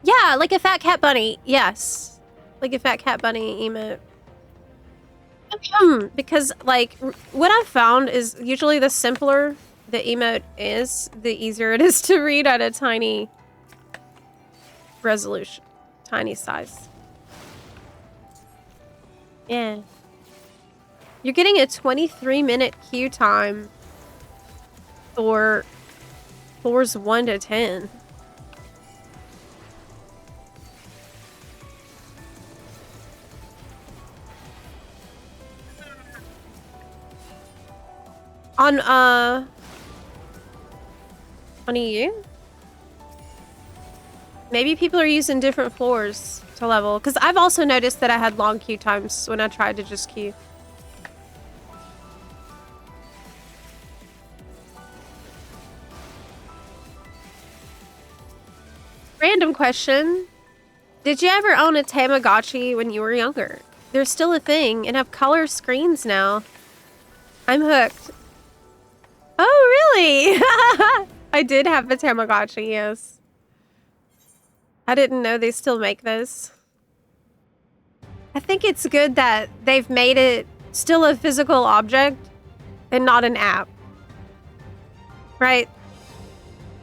Yeah, like a Fat Cat Bunny. Yes, like a Fat Cat Bunny emote. Because like what I've found is usually the simpler the emote is, the easier it is to read at a tiny resolution, tiny size. Yeah. You're getting a 23-minute queue time for floors 1 to 10. On EU? Maybe people are using different floors to level. Because I've also noticed that I had long queue times when I tried to just queue. Random question. Did you ever own a Tamagotchi when you were younger? They're still a thing and have color screens now. I'm hooked. Oh, really? I did have a Tamagotchi, yes. I didn't know they still make those. I think it's good that they've made it still a physical object and not an app. Right?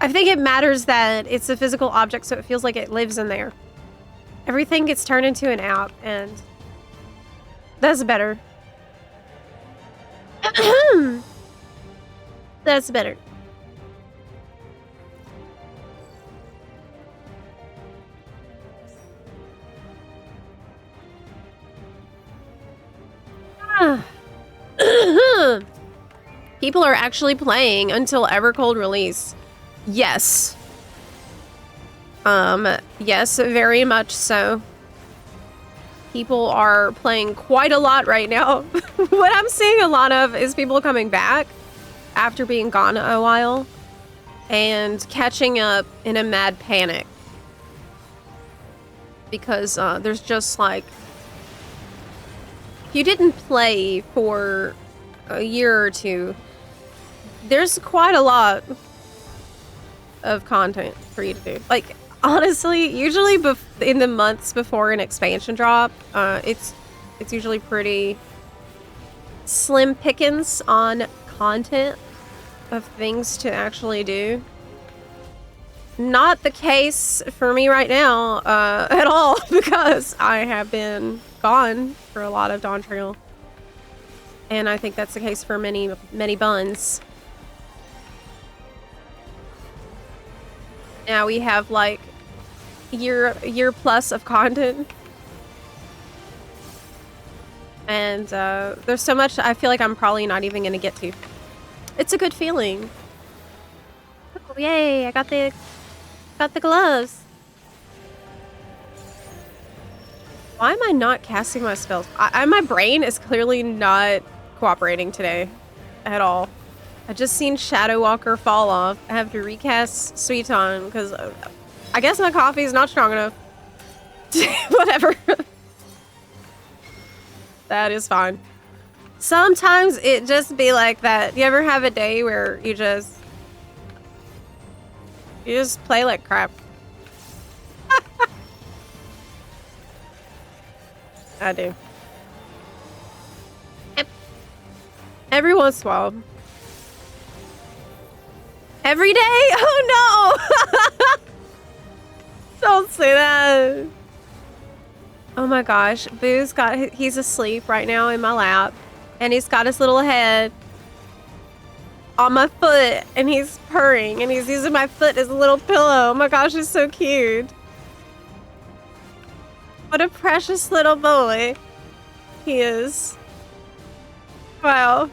I think it matters that it's a physical object so it feels like it lives in there. Everything gets turned into an app and that's better. That's better. People are actually playing until Evercold release. Yes. Yes, very much so. People are playing quite a lot right now. What I'm seeing a lot of is people coming back after being gone a while and catching up in a mad panic. Because there's just like if you didn't play for a year or two, there's quite a lot of content for you to do. Like, honestly, usually in the months before an expansion drop, it's usually pretty slim pickings on content of things to actually do. Not the case for me right now at all, because I have been gone for a lot of Dawn Trail. And I think that's the case for many, many buns. Now we have like year plus of content. And there's so much I feel like I'm probably not even gonna get to. It's a good feeling. Oh, yay, I got the gloves. Why am I not casting my spells? My brain is clearly not cooperating today at all. I just seen Shadow Walker fall off. I have to recast Suiton because I guess my coffee is not strong enough. Whatever. That is fine. Sometimes it just be like that. You ever have a day where you just play like crap? I do. Every once in a while. Every day? Oh no! Don't say that. Oh my gosh. He's asleep right now in my lap. And he's got his little head on my foot. And he's purring. And he's using my foot as a little pillow. Oh my gosh, it's so cute. What a precious little boy he is. Wow.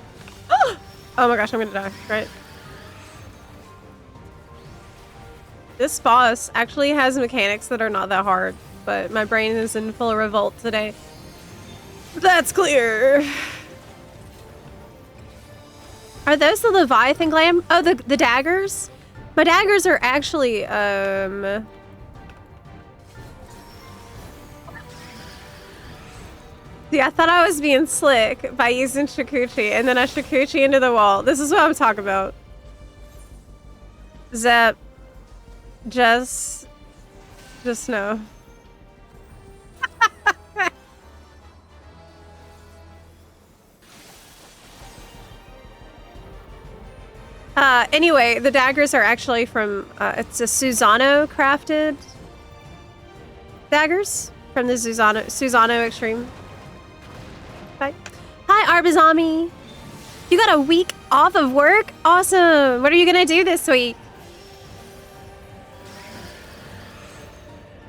Oh my gosh, I'm gonna die, right? This boss actually has mechanics that are not that hard, but my brain is in full revolt today. That's clear. Are those the Leviathan glam? Oh, the daggers? My daggers are actually, Yeah, I thought I was being slick by using Shikuchi, and then I Shikuchi into the wall. This is what I'm talking about. Zep. Just no. Anyway, the daggers are actually from, it's a Susano crafted daggers from the Susano Extreme. Bye. Hi, Arbizami. You got a week off of work? Awesome. What are you gonna do this week?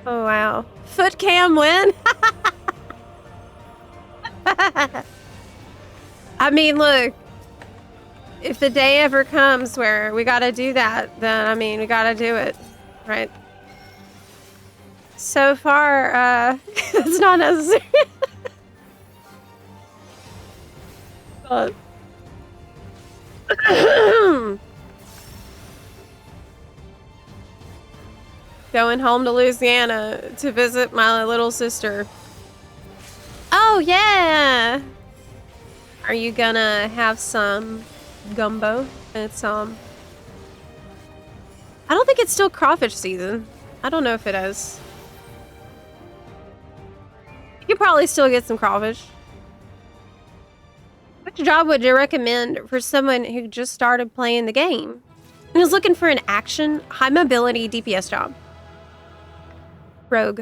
Oh, wow. Foot cam win? I mean, look. If the day ever comes where we gotta do that, then, I mean, we gotta do it. Right? So far, it's not necessary. But... Going home to Louisiana to visit my little sister. Oh, yeah! Are you gonna have some gumbo? It's, I don't think it's still crawfish season. I don't know if it is. You could probably still get some crawfish. Which job would you recommend for someone who just started playing the game and is looking for an action, high mobility DPS job? Rogue.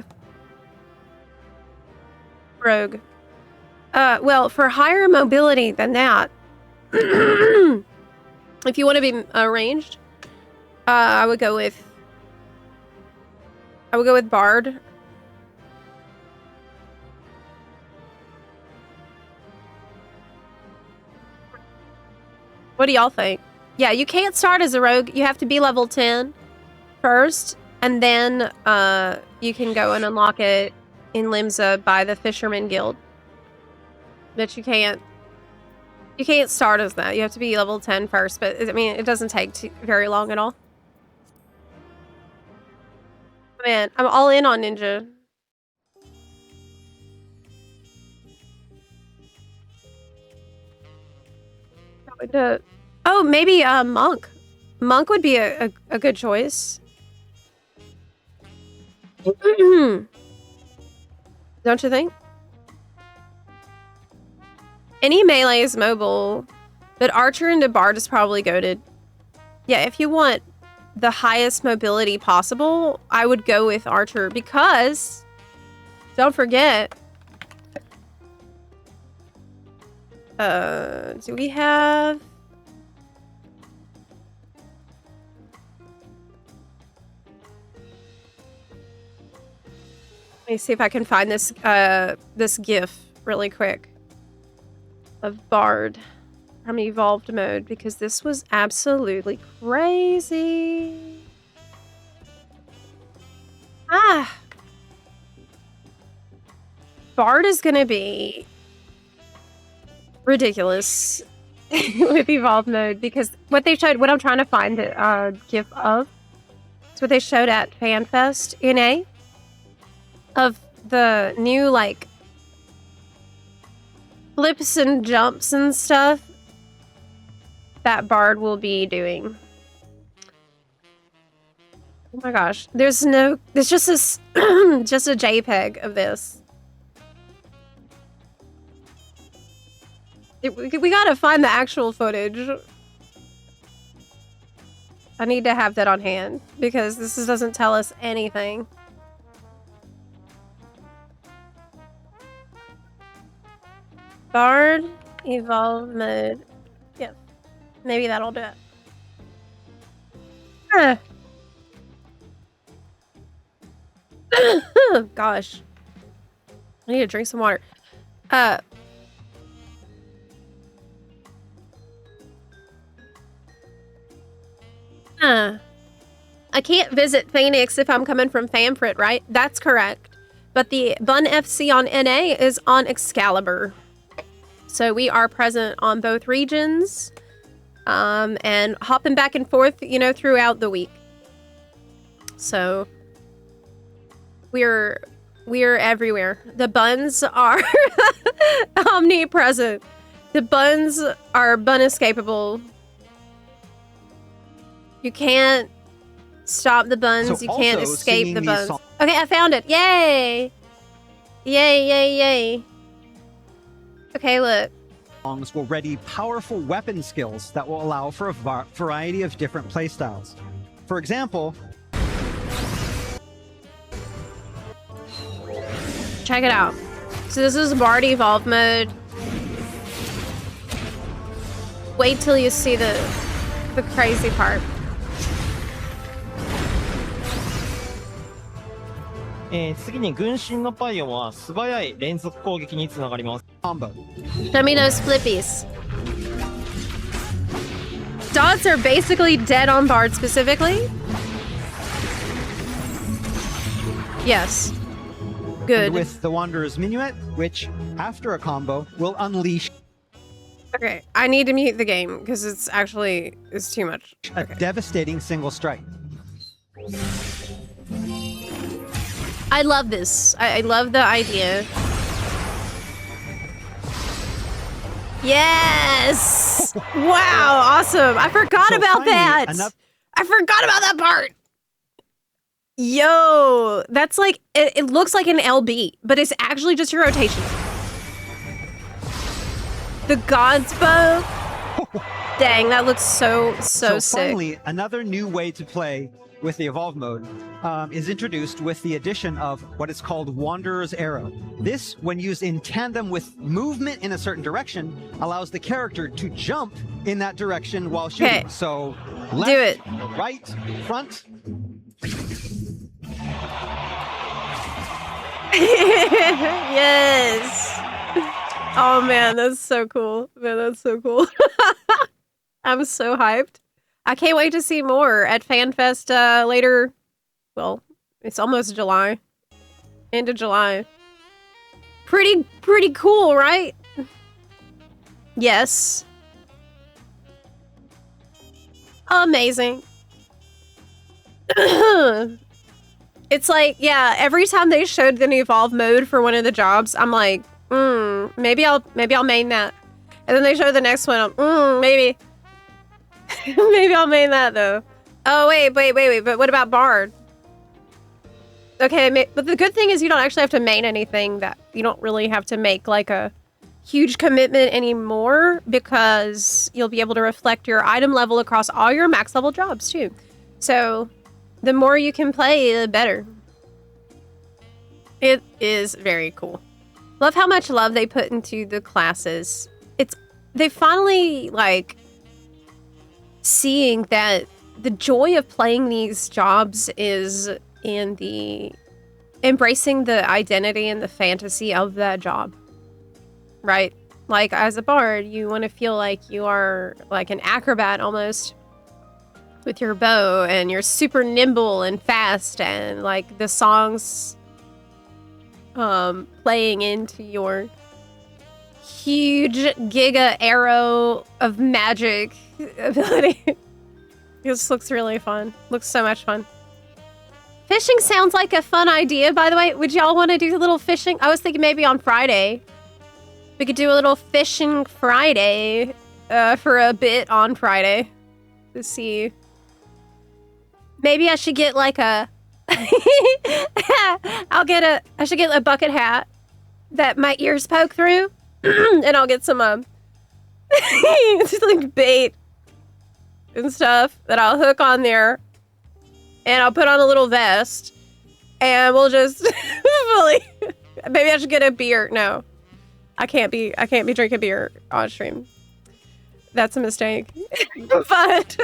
Well, for higher mobility than that, if you want to be ranged, I would go with Bard. What do y'all think? Yeah, you can't start as a rogue. You have to be level 10 first, and then you can go and unlock it in Limsa by the Fisherman Guild. But you can't start as that. You have to be level 10 first, but I mean, it doesn't take very long at all. Man, I'm all in on Ninja. Oh, maybe Monk. Monk would be a good choice. Don't you think? Any melee is mobile, but Archer into Bard is probably goated. Yeah, if you want the highest mobility possible, I would go with Archer because, don't forget, do we have... Let me see if I can find this this GIF really quick of Bard from Evolved Mode, because this was absolutely crazy. Bard is gonna be ridiculous with Evolved Mode, because what they showed, what I'm trying to find a GIF of, it's what they showed at FanFest NA of the new like flips and jumps and stuff that Bard will be doing. Oh my gosh, there's just this just a JPEG of this. We gotta find the actual footage. I need to have that on hand because this doesn't tell us anything. Bard Evolve Mode. Yeah, maybe that'll do it. Gosh, I need to drink some water. I can't visit Phoenix if I'm coming from Famfrit, right? That's correct. But the Bun FC on NA is on Excalibur. So we are present on both regions, and hopping back and forth, you know, throughout the week. So we're everywhere. The buns are omnipresent. The buns are bun-escapable. You can't stop the buns. You can't escape the buns. Okay, I found it. Yay! Yay, yay, yay. Okay, look. Songs will ready powerful weapon skills that will allow for a variety of different playstyles. For example, check it out. So this is Bard Evolve Mode. Wait till you see the crazy part. combo. Show me those flippies. Dots are basically dead on Bard specifically. Yes. Good. And with the Wanderer's Minuet, which, after a combo, will unleash Okay, I need to mute the game because it's too much. a Okay. devastating single strike. I love this. I love the idea. Yes! Wow, awesome. I forgot about that. I forgot about that part. Yo, that's like, it looks like an LB, but it's actually just your rotation. The God's Bow. Dang, that looks so sick. Finally, another new way to play with the Evolve mode is introduced with the addition of what is called Wanderer's Arrow. This, when used in tandem with movement in a certain direction, allows the character to jump in that direction while shooting. Okay. So, left, do it. right, front. Yes. Oh man, that's so cool. Man, that's so cool. I'm so hyped. I can't wait to see more at FanFest later. Well, it's almost July. End of July. Pretty cool, right? Yes. Amazing. It's like, yeah, every time they showed the Evolve mode for one of the jobs, I'm like, maybe I'll main that. And then they show the next one. Maybe. Maybe I'll main that, though. Oh, wait. But what about Bard? Okay, but the good thing is you don't actually have to main anything. That you don't really have to make, like, a huge commitment anymore, because you'll be able to reflect your item level across all your max level jobs, too. So, the more you can play, the better. It is very cool. Love how much love they put into the classes. They finally, like, seeing that the joy of playing these jobs is in the embracing the identity and the fantasy of that job, right? Like, as a bard, you want to feel like you are like an acrobat almost with your bow, and you're super nimble and fast, and like the songs playing into your huge giga arrow of magic ability. This looks really fun. Looks so much fun. Fishing sounds like a fun idea, by the way. Would y'all want to do a little fishing? I was thinking maybe on Friday. We could do a little fishing Friday for a bit on Friday. To see. Maybe I should get like a... I should get a bucket hat that my ears poke through. And I'll get some just like bait and stuff that I'll hook on there, and I'll put on a little vest, and we'll just maybe I should get a beer. No, I can't be drinking beer on stream. That's a mistake. But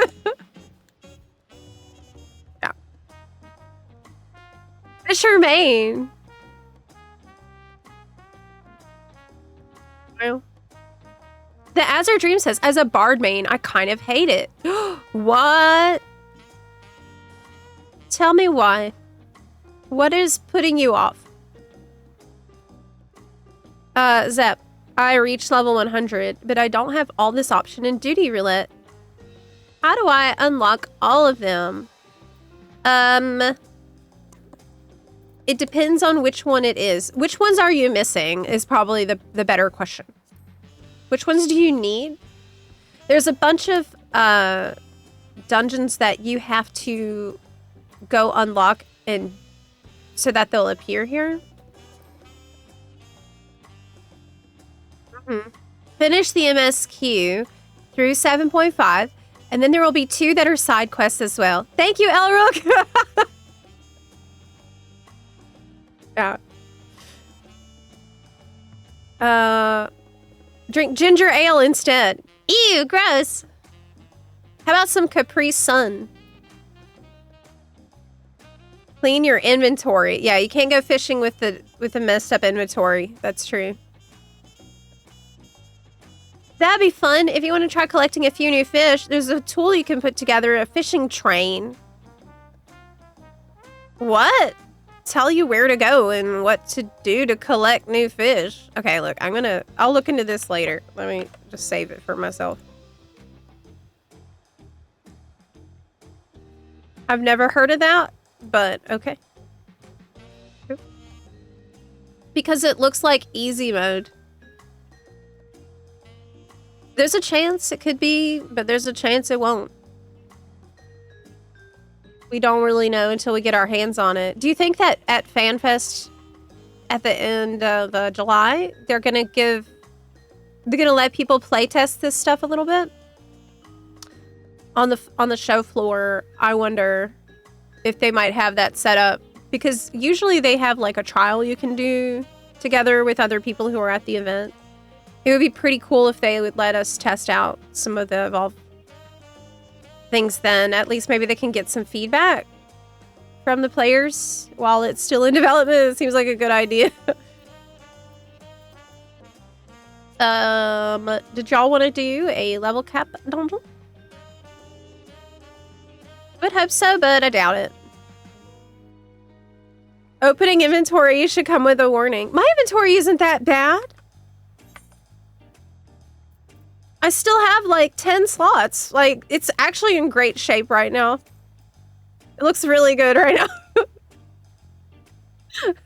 yeah, Fisher Maine. The Azure Dream says, as a bard main, I kind of hate it. What? Tell me why. What is putting you off? Zep, I reached level 100, but I don't have all this option in Duty Roulette. How do I unlock all of them? It depends on which one it is. Which ones are you missing is probably the better question. Which ones do you need? There's a bunch of dungeons that you have to go unlock, and so that they'll appear here. Finish the MSQ through 7.5, and then there will be 2 that are side quests as well. Thank you, Elrook! Yeah. Drink ginger ale instead. Ew, gross. How about some Capri Sun? Clean your inventory. Yeah, you can't go fishing with the messed up inventory. That's true. That'd be fun if you want to try collecting a few new fish. There's a tool you can put together, a fishing train. What? Tell you where to go and what to do to collect new fish. Okay, look, I'll look into this later. Let me just save it for myself. I've never heard of that, but okay. Because it looks like easy mode. There's a chance it could be, but there's a chance it won't. We don't really know until we get our hands on it. Do you think that at FanFest at the end of July, they're gonna let people playtest this stuff a little bit? On the show floor, I wonder if they might have that set up, because usually they have like a trial you can do together with other people who are at the event. It would be pretty cool if they would let us test out some of the Evolve things then. At least maybe they can get some feedback from the players while it's still in development. It seems like a good idea. Did y'all want to do a level cap dungeon? Would hope so, but I doubt it. Opening inventory should come with a warning. My inventory isn't that bad. I still have like 10 slots. Like, it's actually in great shape right now. It looks really good right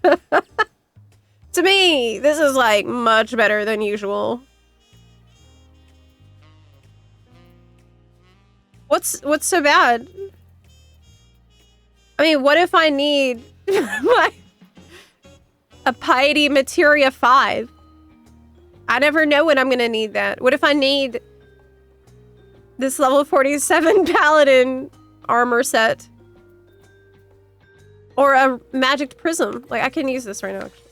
now. To me, this is like much better than usual. What's so bad? I mean, what if I need a Piety Materia 5? I never know when I'm gonna need that. What if I need this level 47 Paladin armor set? Or a magic prism? Like, I can use this right now, actually.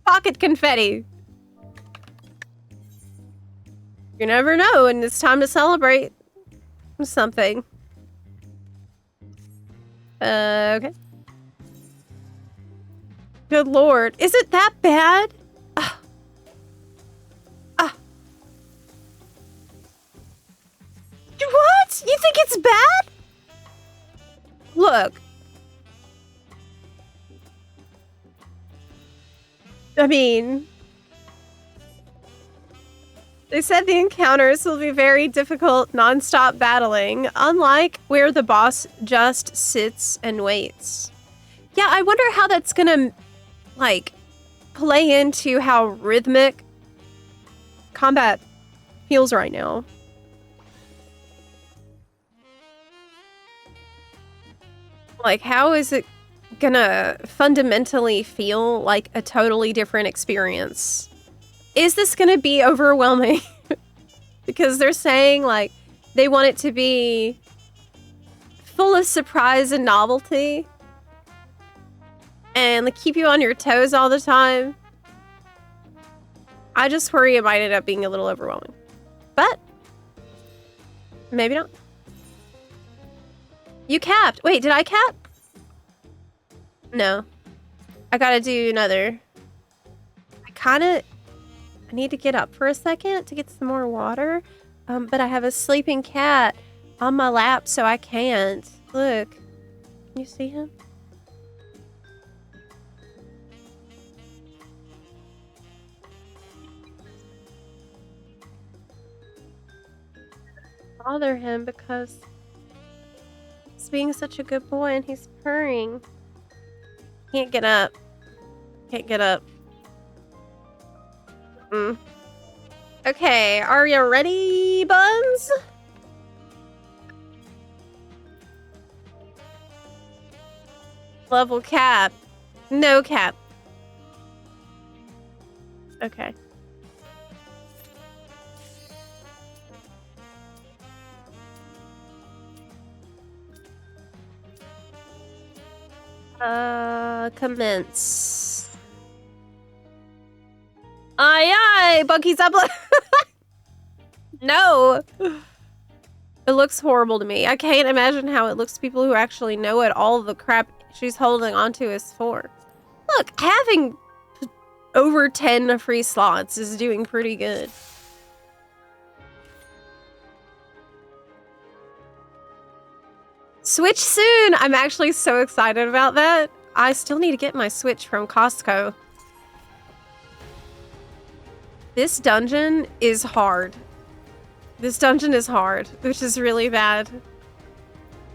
Pocket confetti. You never know, and it's time to celebrate something. Okay. Good lord. Is it that bad? What? You think it's bad? Look. I mean... They said the encounters will be very difficult, non-stop battling, unlike where the boss just sits and waits. Yeah, I wonder how that's gonna, like, play into how rhythmic combat feels right now. Like, how is it gonna fundamentally feel like a totally different experience? Is this gonna be overwhelming? Because they're saying, like, they want it to be full of surprise and novelty. And, like, keep you on your toes all the time. I just worry it might end up being a little overwhelming. But, maybe not. You capped. Wait, did I cap? No. I gotta do another. I need to get up for a second to get some more water. But I have a sleeping cat on my lap, so I can't. Look. Can you see him? Bother him because he's being such a good boy and he's purring. Can't get up. Can't get up. Okay, are you ready, Buns? Level cap. No cap. Okay. Commence. Aye, aye, Bunky Zepla. No. It looks horrible to me. I can't imagine how it looks to people who actually know what all the crap she's holding onto is for. Look, having over 10 free slots is doing pretty good. Switch soon! I'm actually so excited about that. I still need to get my Switch from Costco. This dungeon is hard. This dungeon is hard, which is really bad.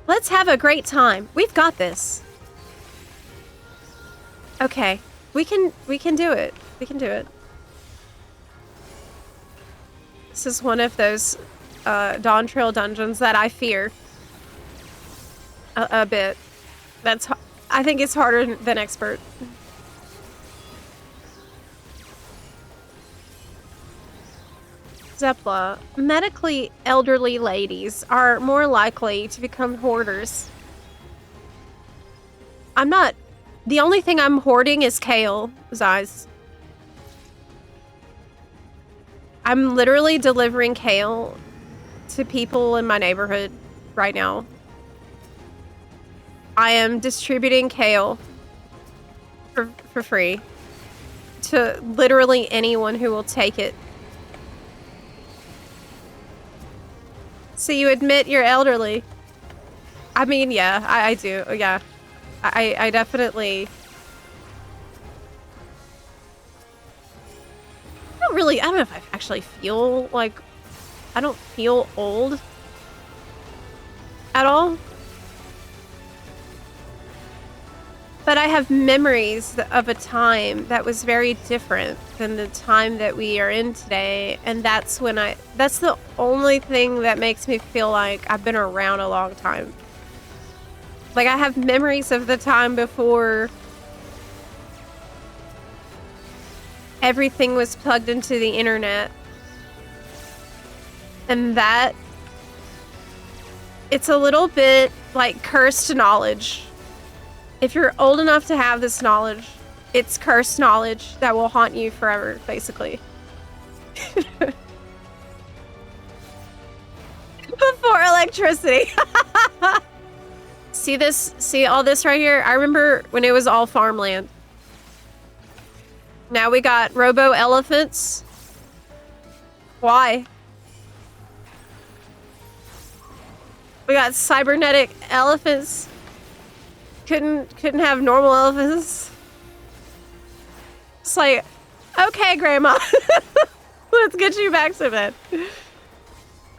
Let's have a great time. We've got this. Okay. We can do it. We can do it. This is one of those Dawn Trail dungeons that I fear. A bit. I think it's harder than Expert. Zepla, medically elderly ladies are more likely to become hoarders. I'm not... The only thing I'm hoarding is kale, Zais. I'm literally delivering kale to people in my neighborhood right now. I am distributing kale for free to literally anyone who will take it. So you admit you're elderly? I mean, yeah, I do. Yeah, I definitely. I don't know if I actually feel like, I don't feel old at all. But I have memories of a time that was very different than the time that we are in today. And that's the only thing that makes me feel like I've been around a long time. Like, I have memories of the time before everything was plugged into the internet. And that, it's a little bit like cursed knowledge. If you're old enough to have this knowledge, it's cursed knowledge that will haunt you forever, basically. Before electricity. See all this right here? I remember when it was all farmland. Now we got robo elephants. Why? We got cybernetic elephants. Couldn't have normal elephants. It's like, okay, Grandma. Let's get you back to bed.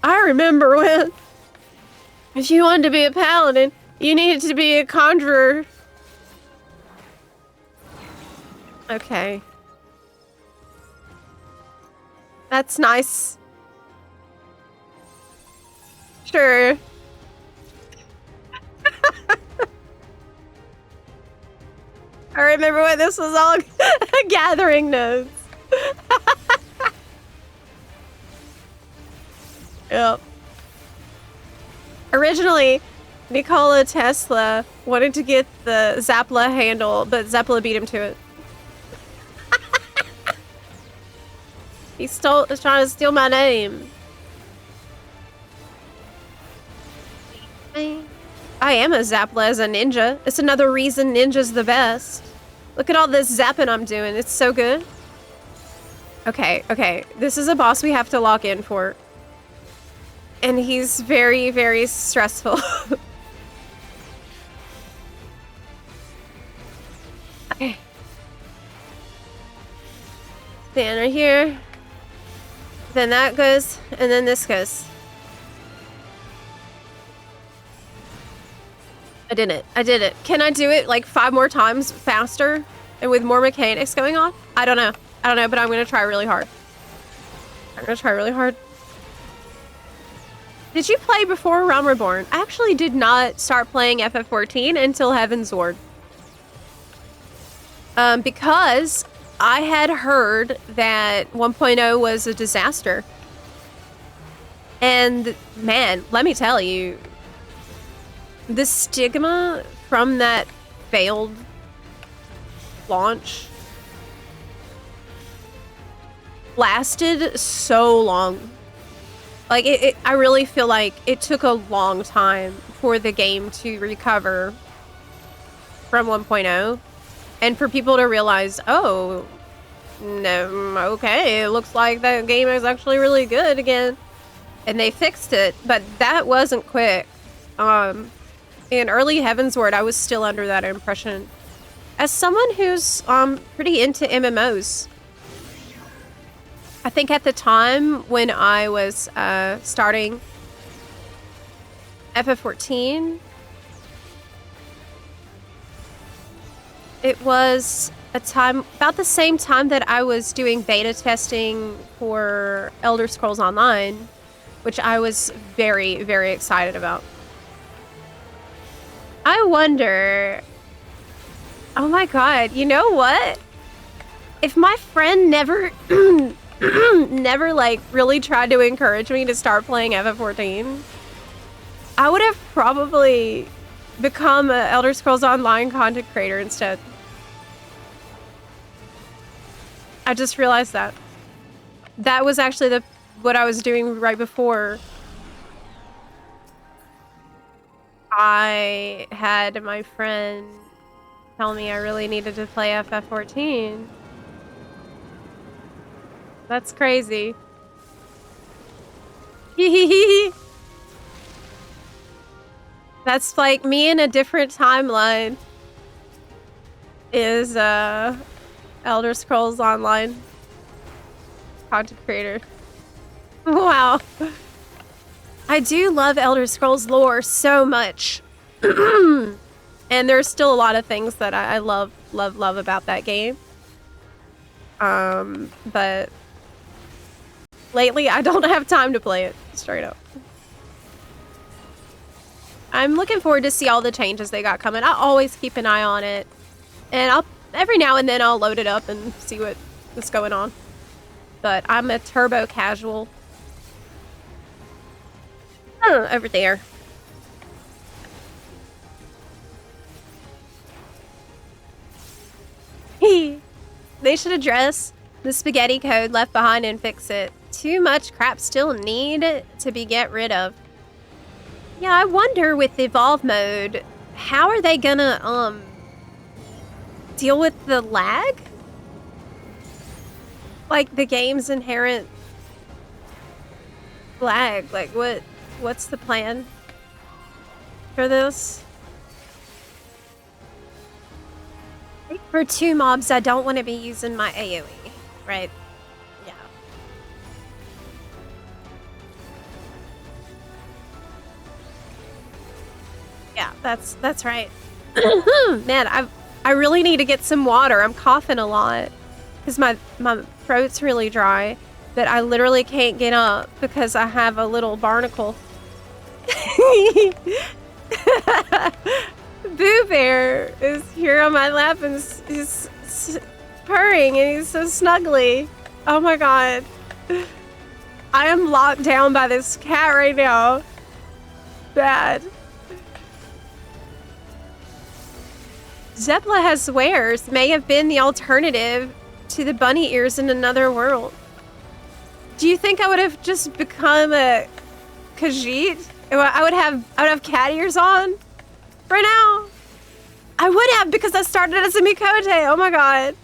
I remember when, if you wanted to be a paladin, you needed to be a conjurer. Okay. That's nice. Sure. I remember when this was all gathering nodes. Yep. Originally, Nikola Tesla wanted to get the Zepla handle, but Zepla beat him to it. He's trying to steal my name. I am a Zepla as a ninja. It's another reason ninja's the best. Look at all this zapping I'm doing. It's so good. Okay. This is a boss we have to lock in for. And he's very, very stressful. Okay. Stand right here. Then that goes, and then this goes. I did it. Can I do it like 5 more times faster and with more mechanics going on? I don't know, but I'm gonna try really hard. Did you play before Realm Reborn? I actually did not start playing FF14 until Heaven's Ward. Because I had heard that 1.0 was a disaster. And man, let me tell you, the stigma from that failed launch lasted so long. Like, I really feel like it took a long time for the game to recover from 1.0 and for people to realize, oh, no, okay, it looks like that game is actually really good again. And they fixed it, but that wasn't quick. In early Heaven's Ward, I was still under that impression. As someone who's pretty into MMOs, I think at the time when I was starting FF14, it was a time, about the same time that I was doing beta testing for Elder Scrolls Online, which I was very, very excited about. I wonder, oh my god, you know what? If my friend never like really tried to encourage me to start playing FF14, I would have probably become an Elder Scrolls Online content creator instead. I just realized that. That was actually what I was doing right before I had my friend tell me I really needed to play FF14. That's crazy. That's like me in a different timeline is Elder Scrolls Online content creator. Wow. I do love Elder Scrolls lore so much. And there's still a lot of things that I love about that game. But lately I don't have time to play it, straight up. I'm looking forward to see all the changes they got coming. I always keep an eye on it. And every now and then I'll load it up and see what's going on. But I'm a turbo casual. Over there. They should address the spaghetti code left behind and fix it. Too much crap still need to be get rid of. Yeah, I wonder with Evolve mode, how are they gonna deal with the lag? Like the game's inherent lag. Like what's the plan for this? For 2 mobs, I don't want to be using my AoE, right? Yeah. Yeah, that's right. Man, I really need to get some water. I'm coughing a lot because my throat's really dry, but I literally can't get up because I have a little barnacle. Boo Bear is here on my lap and he's purring and he's so snuggly. Oh my god. I am locked down by this cat right now. Bad. Zepla has swears may have been the alternative to the bunny ears in another world. Do you think I would have just become a Khajiit? I would have cat ears on right now? I would have, because I started as a Mikote. Oh my god.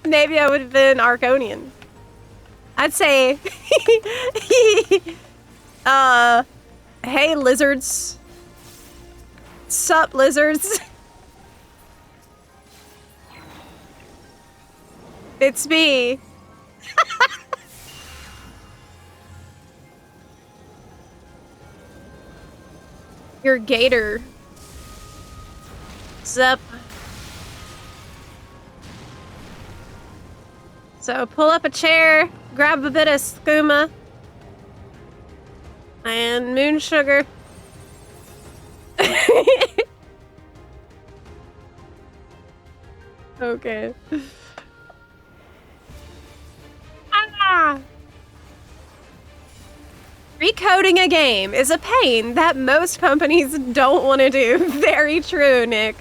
Maybe I would have been Arconian. I'd say, hey lizards. Sup lizards. It's me. Your gator. Zep. So pull up a chair, grab a bit of skooma and moon sugar. Okay. Ah! Recoding a game is a pain that most companies don't want to do. Very true, Nick.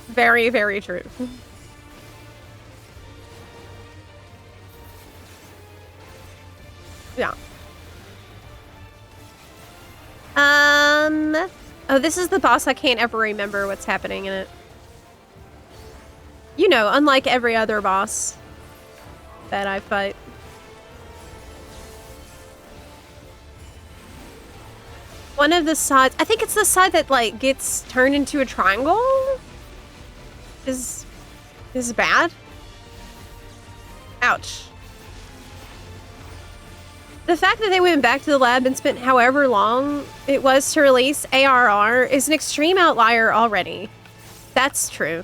Very, very true. Yeah. Oh, this is the boss. I can't ever remember what's happening in it. You know, unlike every other boss that I fight. One of the sides, I think it's the side that like gets turned into a triangle is bad. Ouch. The fact that they went back to the lab and spent however long it was to release ARR is an extreme outlier already. That's true.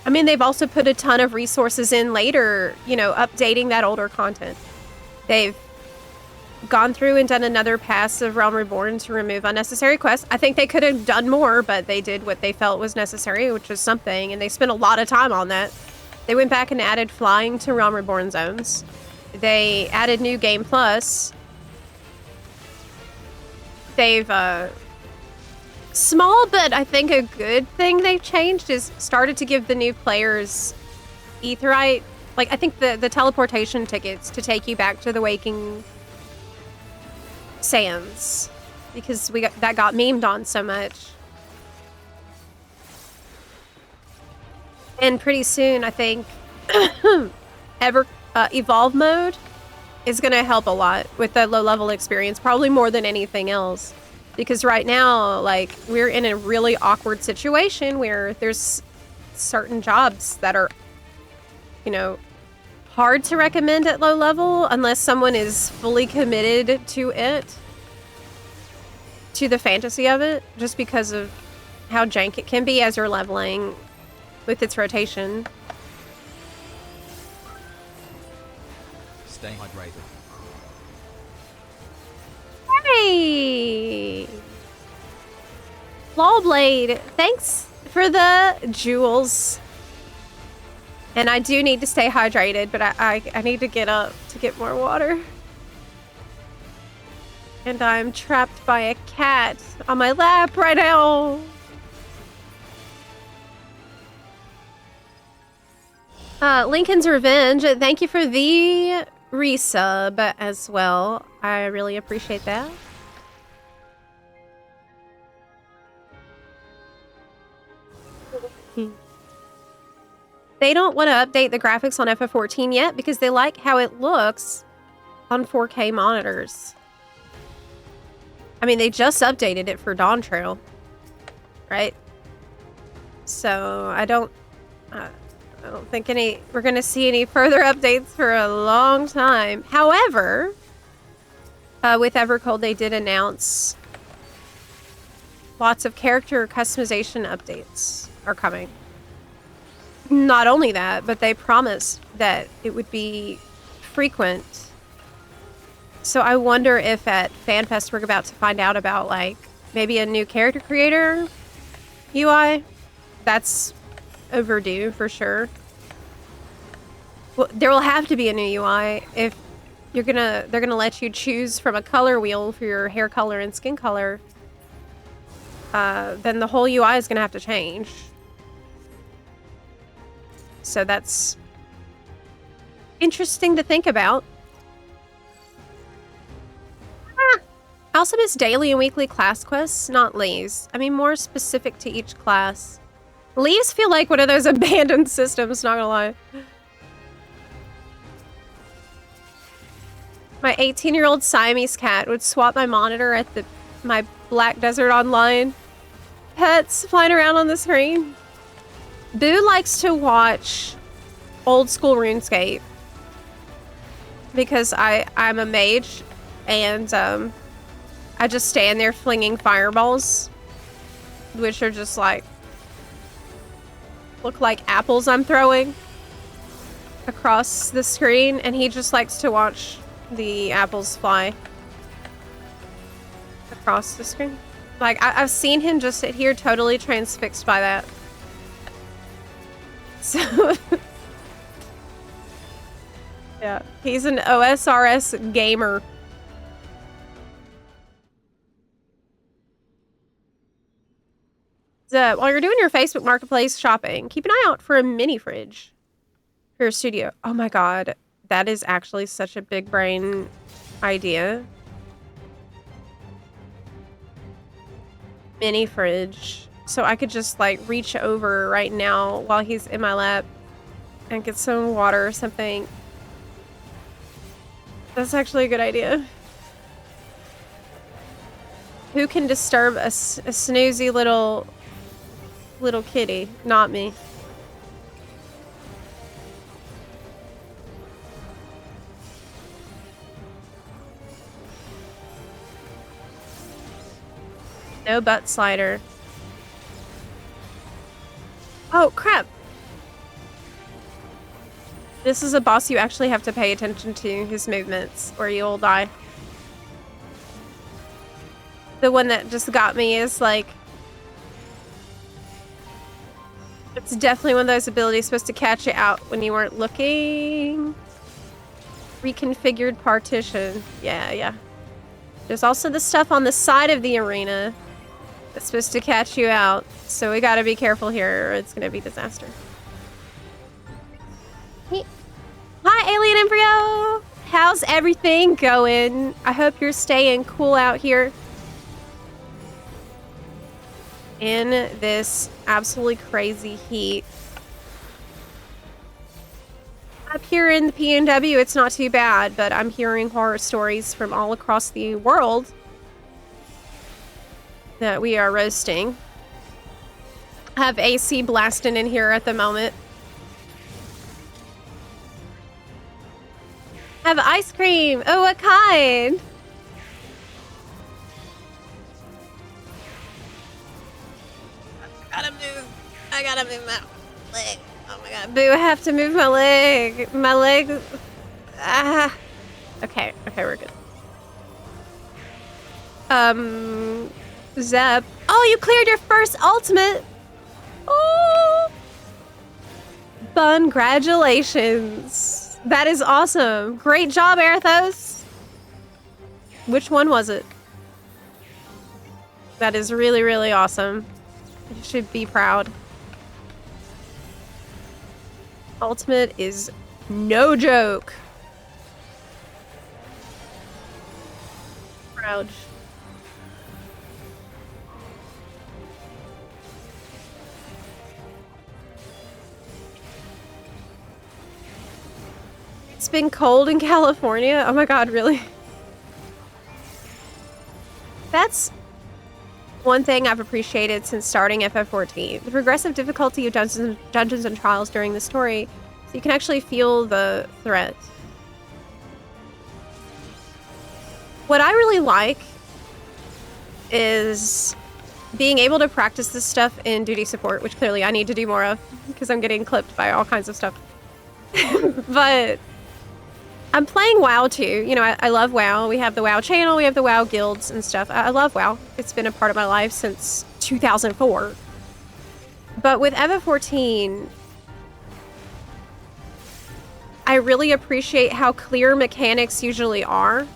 I mean, they've also put a ton of resources in later, you know, updating that older content. They've gone through and done another pass of Realm Reborn to remove unnecessary quests. I think they could have done more, but they did what they felt was necessary, which was something, and they spent a lot of time on that. They went back and added flying to Realm Reborn zones. They added new Game Plus. They've, small, but I think a good thing they've changed is started to give the new players Aetheryte. Like, I think the teleportation tickets to take you back to the Waking Sands. Because that got memed on so much. And pretty soon, I think, Evolve mode is going to help a lot with the low-level experience, probably more than anything else. Because right now, like, we're in a really awkward situation where there's certain jobs that are, you know, hard to recommend at low level unless someone is fully committed to it, to the fantasy of it, just because of how jank it can be as you're leveling with its rotation. Stay hydrated. Hey! Lawblade, thanks for the jewels. And I do need to stay hydrated, but I need to get up to get more water. And I'm trapped by a cat on my lap right now. Lincoln's Revenge, thank you for the resub as well. I really appreciate that. They don't want to update the graphics on FF14 yet because they like how it looks on 4K monitors. I mean, they just updated it for Dawn Trail, right? So I don't think we're gonna see any further updates for a long time. However, with Evercold, they did announce lots of character customization updates are coming. Not only that, but they promised that it would be frequent. So I wonder if at FanFest we're about to find out about, like, maybe a new character creator UI. That's overdue for sure. Well, there will have to be a new UI if they're gonna let you choose from a color wheel for your hair color and skin color. Then the whole UI is gonna have to change. So that's interesting to think about. I also miss daily and weekly class quests, not leaves. I mean, more specific to each class. Leaves feel like one of those abandoned systems, not gonna lie. My 18-year-old Siamese cat would swap my monitor at my Black Desert Online. Pets flying around on the screen. Boo likes to watch old school RuneScape because I'm a mage and I just stand there flinging fireballs, which are just like look like apples I'm throwing across the screen, and he just likes to watch the apples fly across the screen. Like I've seen him just sit here totally transfixed by that. So, yeah, he's an OSRS gamer. So, while you're doing your Facebook Marketplace shopping, keep an eye out for a mini fridge for your studio. Oh my god, that is actually such a big brain idea. Mini fridge. So I could just like reach over right now while he's in my lap and get some water or something. That's actually a good idea. Who can disturb a snoozy little kitty? Not me. No butt slider. Oh, crap. This is a boss you actually have to pay attention to his movements or you'll die. The one that just got me is like... It's definitely one of those abilities supposed to catch you out when you weren't looking. Reconfigured partition. Yeah. There's also the stuff on the side of the arena that's supposed to catch you out. So we gotta be careful here or it's gonna be disaster. Hey. Hi, Alien Embryo! How's everything going? I hope you're staying cool out here in this absolutely crazy heat. Up here in the PNW, it's not too bad, but I'm hearing horror stories from all across the world that we are roasting. I have AC blasting in here at the moment. Have ice cream. Oh, what kind? gotta move. I gotta move my leg. Oh my god. Boo, I have to move my leg. My leg. Ah. Okay, we're good. Zep. Oh, you cleared your first ultimate. Oh. Congratulations. That is awesome. Great job, Arathos. Which one was it? That is really, really awesome. You should be proud. Ultimate is no joke. Proud. It's been cold in California. Oh my god, really? That's one thing I've appreciated since starting FF14. The progressive difficulty of Dungeons and Trials during the story, so you can actually feel the threat. What I really like is being able to practice this stuff in duty support, which clearly I need to do more of because I'm getting clipped by all kinds of stuff. But I'm playing WoW too. You know, I love WoW. We have the WoW channel, we have the WoW guilds and stuff. I love WoW. It's been a part of my life since 2004. But with FF14, I really appreciate how clear mechanics usually are.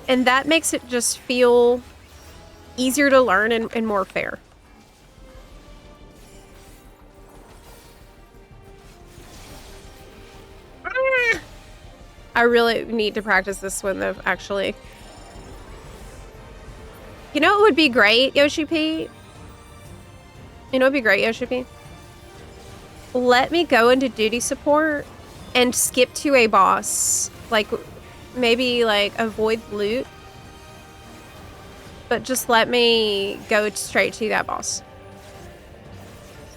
And that makes it just feel easier to learn and more fair. I really need to practice this one though, actually. You know what would be great, Yoshi P? You know what would be great, Yoshi P? Let me go into duty support and skip to a boss. Like, maybe like avoid loot. But just let me go straight to that boss.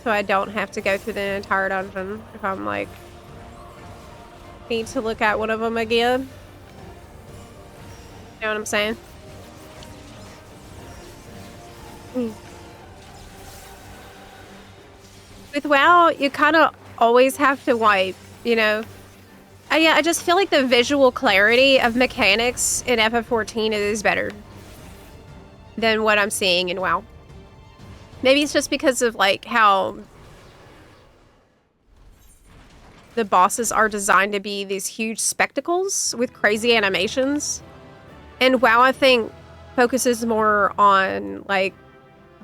So I don't have to go through the entire dungeon if I'm like... need to look at one of them again. You know what I'm saying? With WoW, you kind of always have to wipe, you know? Yeah, I just feel like the visual clarity of mechanics in FF14 is better than what I'm seeing in WoW. Maybe it's just because of like how the bosses are designed to be these huge spectacles with crazy animations. And WoW, I think, focuses more on like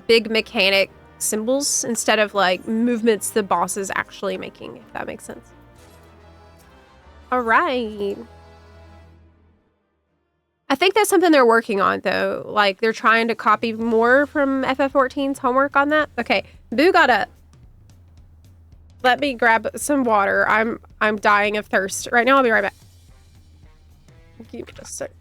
big mechanic symbols instead of like movements the boss is actually making, if that makes sense. All right. I think that's something they're working on though. Like they're trying to copy more from FF14's homework on that. Okay, Boo got up. Let me grab some water. I'm dying of thirst. Right now, I'll be right back. Give me just a sec.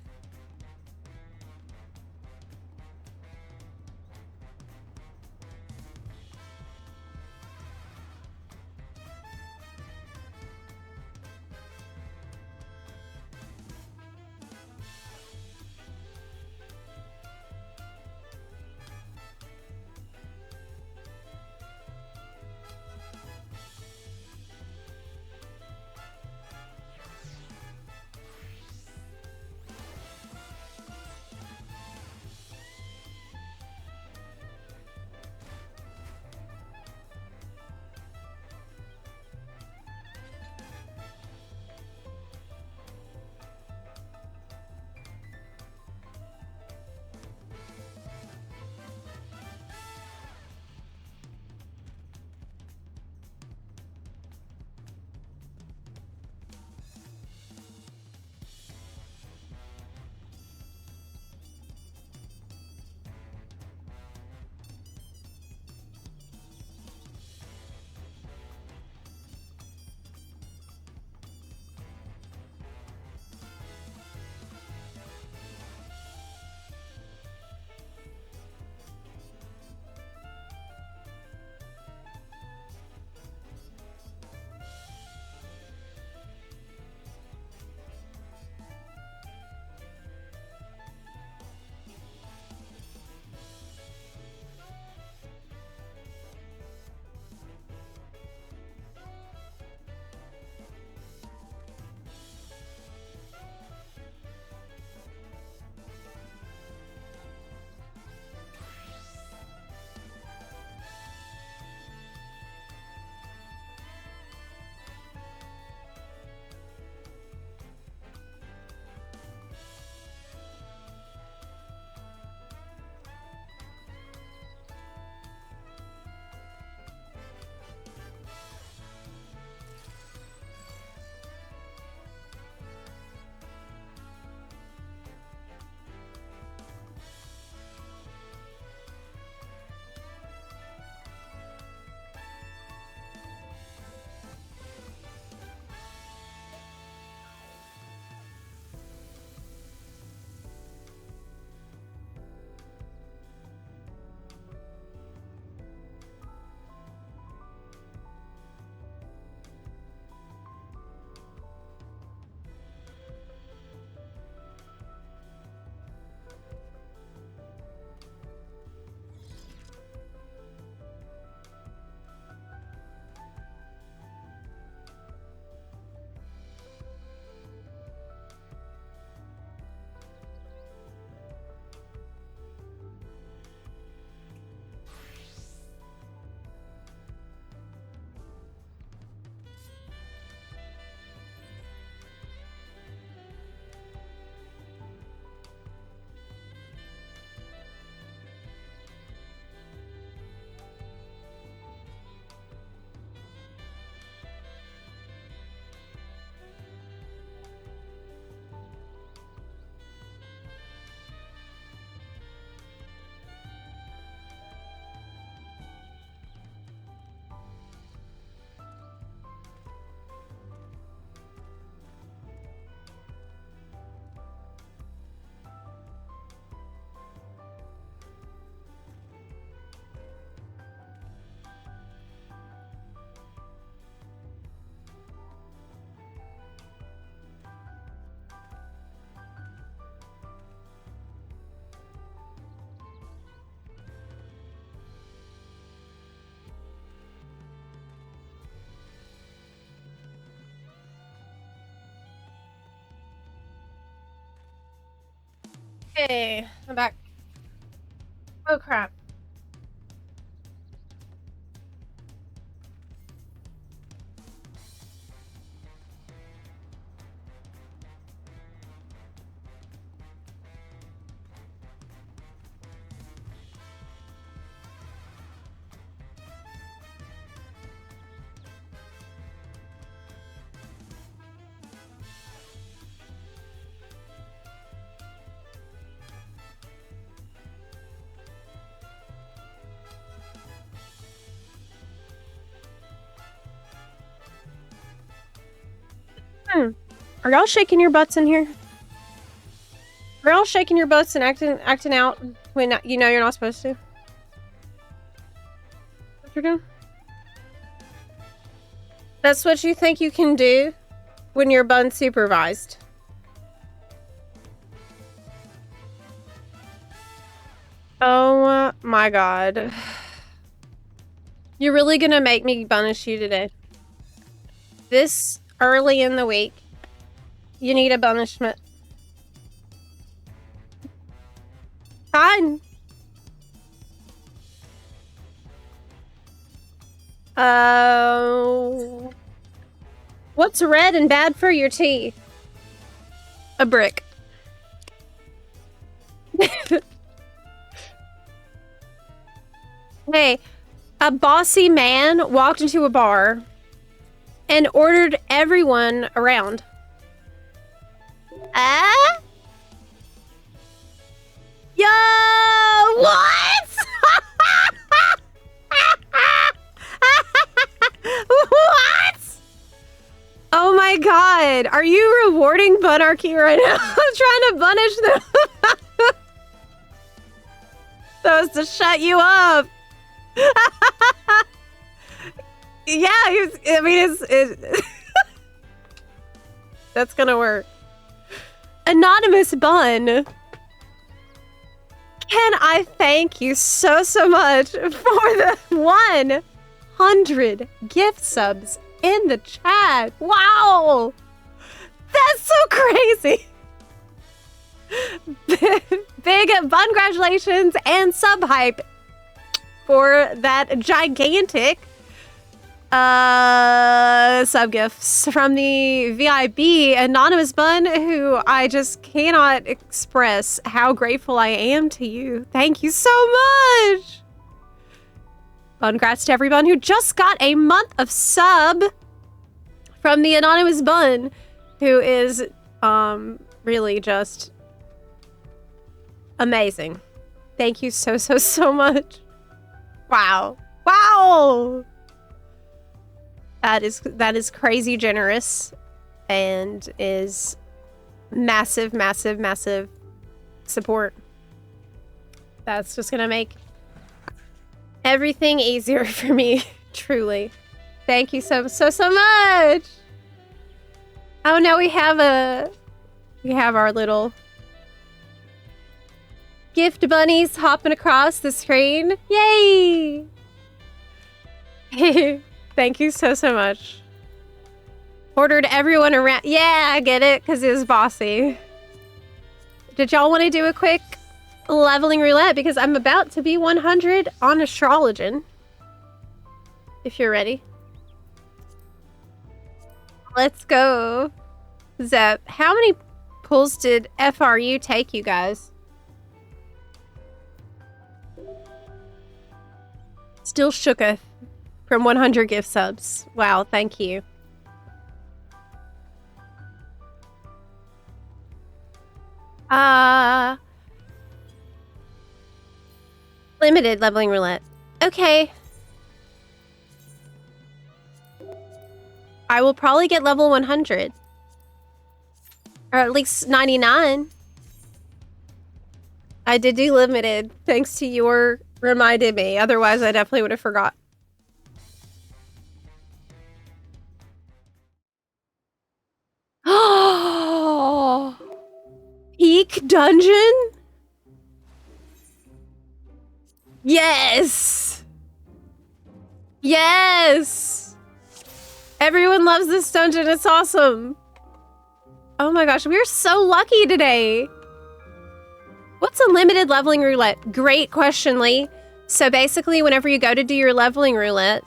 Hey, I'm back. Oh crap. Are y'all shaking your butts in here? Are y'all shaking your butts and acting out when you know you're not supposed to? What you're doing? That's what you think you can do when you're unsupervised. Oh my god. You're really gonna make me punish you today. This early in the week, you need a punishment. Fine. What's red and bad for your teeth? A brick. Hey, a bossy man walked into a bar and ordered everyone around. Yo, what? What? Oh my god, are you rewarding Bunarchy right now? I'm trying to punish them. So as to shut you up. Yeah, I mean, it's that's gonna work. Anonymous Bun. Can I thank you so much for the 100 gift subs in the chat. Wow. That's so crazy. Big congratulations and sub hype for that gigantic sub gifts from the VIB Anonymous Bun, who I just cannot express how grateful I am to you. Thank you so much. Congrats to everyone who just got a month of sub from the Anonymous Bun, who is really just amazing. Thank you so much. Wow. Wow. That is crazy generous and is massive support. That's just gonna make everything easier for me, truly. Thank you so much. Oh, now we have our little gift bunnies hopping across the screen. Yay! Thank you so much. Ordered everyone around. Yeah, I get it, because it was bossy. Did y'all want to do a quick leveling roulette? Because I'm about to be 100 on Astrologian. If you're ready. Let's go. Zep, how many pulls did FRU take, you guys? Still shooketh from 100 gift subs. Wow, thank you. Limited leveling roulette. Okay. I will probably get level 100. Or at least 99. I did do limited, thanks to your reminded me. Otherwise, I definitely would have forgot. Oh, Peak Dungeon? Yes! Yes! Everyone loves this dungeon, it's awesome. Oh my gosh, we're so lucky today. What's a limited leveling roulette? Great question, Lee. So basically, whenever you go to do your leveling roulette,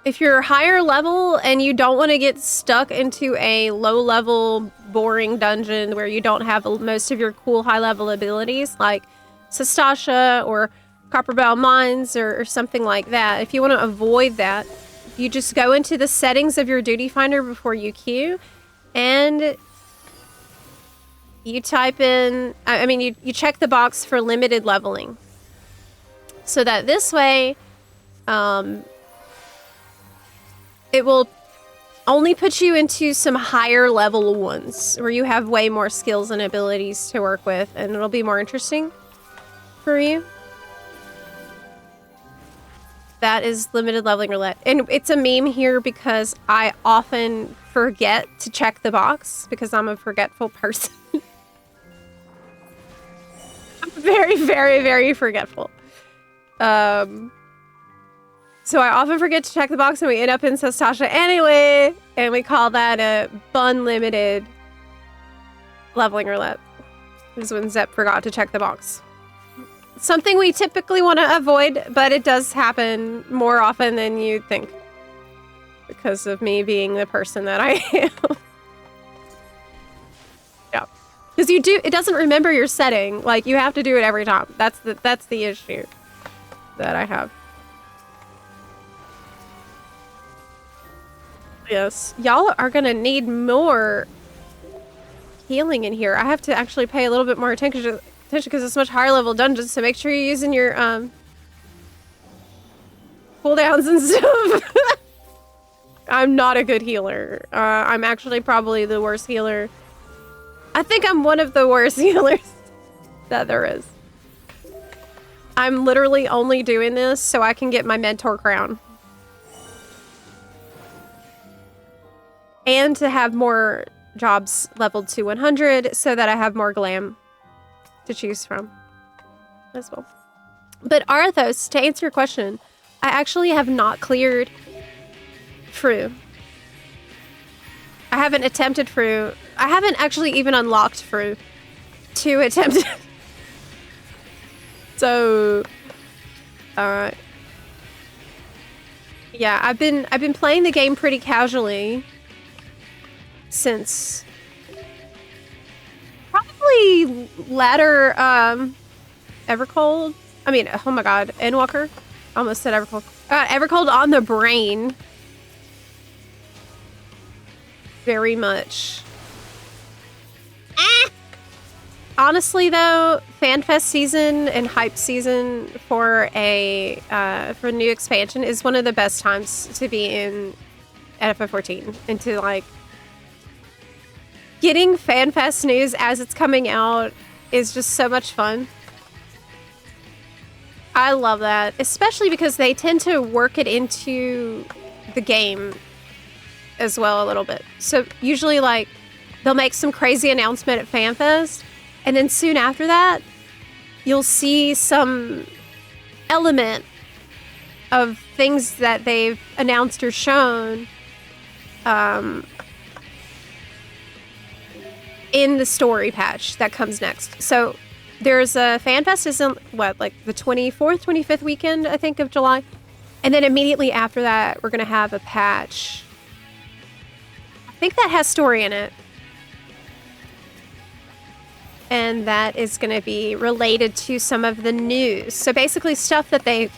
if you're higher level and you don't want to get stuck into a low-level, boring dungeon where you don't have most of your cool high-level abilities, like Sastasha or Copperbell Mines or something like that, if you want to avoid that, you just go into the settings of your duty finder before you queue, and you type in, you check the box for limited leveling. So that this way, it will only put you into some higher level ones where you have way more skills and abilities to work with, and it'll be more interesting for you. That is limited leveling roulette. And it's a meme here because I often forget to check the box because I'm a forgetful person. I'm very, very, very forgetful. So I often forget to check the box and we end up in Sastasha anyway, and we call that a bun limited leveling roulette. This is when Zep forgot to check the box. Something we typically want to avoid, but it does happen more often than you'd think because of me being the person that I am. Yeah. Because it doesn't remember your setting. Like, you have to do it every time. That's the issue that I have. Yes. Y'all are gonna need more healing in here. I have to actually pay a little bit more attention because it's much higher level dungeons, so make sure you're using your cooldowns and stuff. I'm not a good healer. I'm actually probably the worst healer. I think I'm one of the worst healers that there is. I'm literally only doing this so I can get my mentor crown. And to have more jobs leveled to 100 so that I have more glam to choose from as well. But Arthos, to answer your question, I actually have not cleared Fru. I haven't attempted Fru. I haven't actually even unlocked Fru to attempt it. So, yeah, I've been playing the game pretty casually since probably latter Evercold. I mean, oh my god, Endwalker. Almost said Evercold. Evercold on the brain. Very much. Honestly, though, FanFest season and hype season for for new expansion is one of the best times to be in FF14 and to like getting FanFest news as it's coming out is just so much fun. I love that, especially because they tend to work it into the game as well a little bit. So usually, like, they'll make some crazy announcement at FanFest, and then soon after that, you'll see some element of things that they've announced or shown in the story patch that comes next. So there's a FanFest is in, like the 24th, 25th weekend, I think, of July. And then immediately after that, we're going to have a patch. I think that has story in it. And that is going to be related to some of the news. So basically stuff that they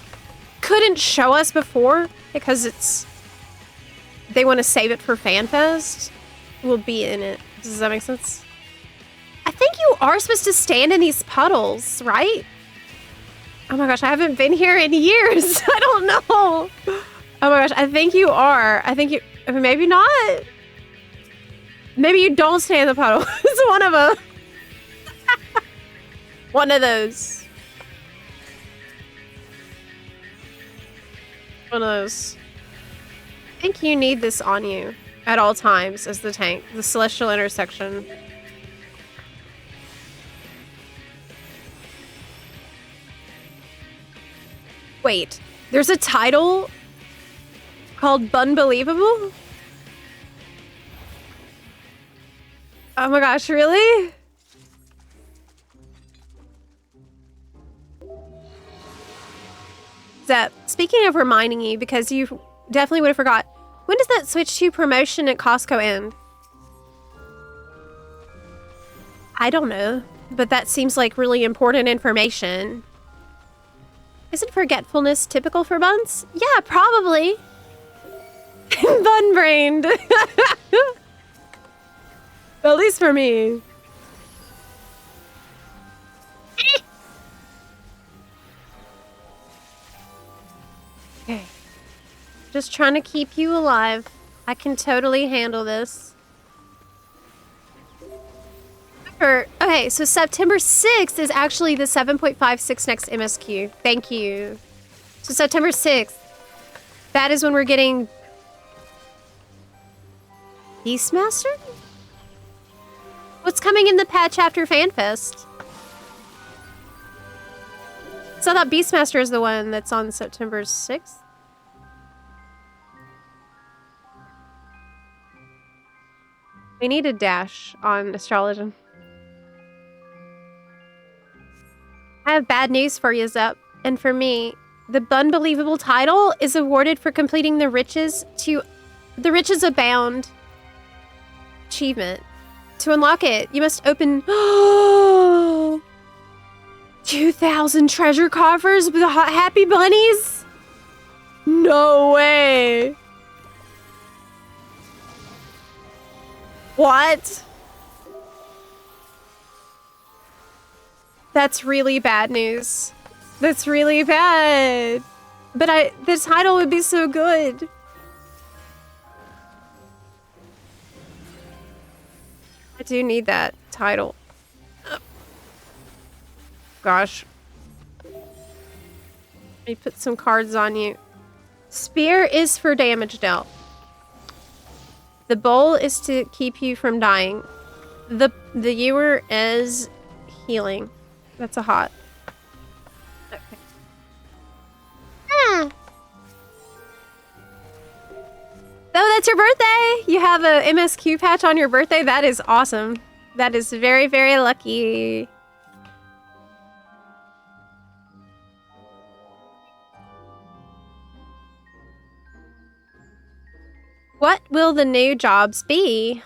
couldn't show us before because they want to save it for FanFest will be in it. Does that make sense? I think you are supposed to stand in these puddles, right? Oh my gosh, I haven't been here in years. I don't know. Oh my gosh, I think you are. I think you... Maybe not. Maybe you don't stay in the puddle. It's one of them. One of those. One of those. I think you need this on you at all times as the tank. The Celestial Intersection. Wait, there's a title called Bunbelievable? Oh my gosh, really? Zep, speaking of reminding you, because you definitely would have forgot, when does that switch to promotion at Costco end? I don't know, but that seems like really important information. Isn't forgetfulness typical for buns? Yeah, probably. Bun-brained. At least for me. Okay. Just trying to keep you alive. I can totally handle this. Okay, so September 6th is actually the 7.56 next MSQ. Thank you. So September 6th, that is when we're getting Beastmaster? What's coming in the patch after FanFest? So I thought Beastmaster is the one that's on September 6th. We need a dash on Astrology. I have bad news for you, Zep. And for me, the Bunbelievable title is awarded for completing the Riches Abound achievement. To unlock it, you must open 2,000 treasure coffers with happy bunnies? No way. What? That's really bad news. That's really bad. But the title would be so good. I do need that title. Gosh. Let me put some cards on you. Spear is for damage dealt. The bowl is to keep you from dying. The ewer is healing. That's a hot. Okay. Oh, that's your birthday! You have a MSQ patch on your birthday? That is awesome. That is very, very lucky. What will the new jobs be?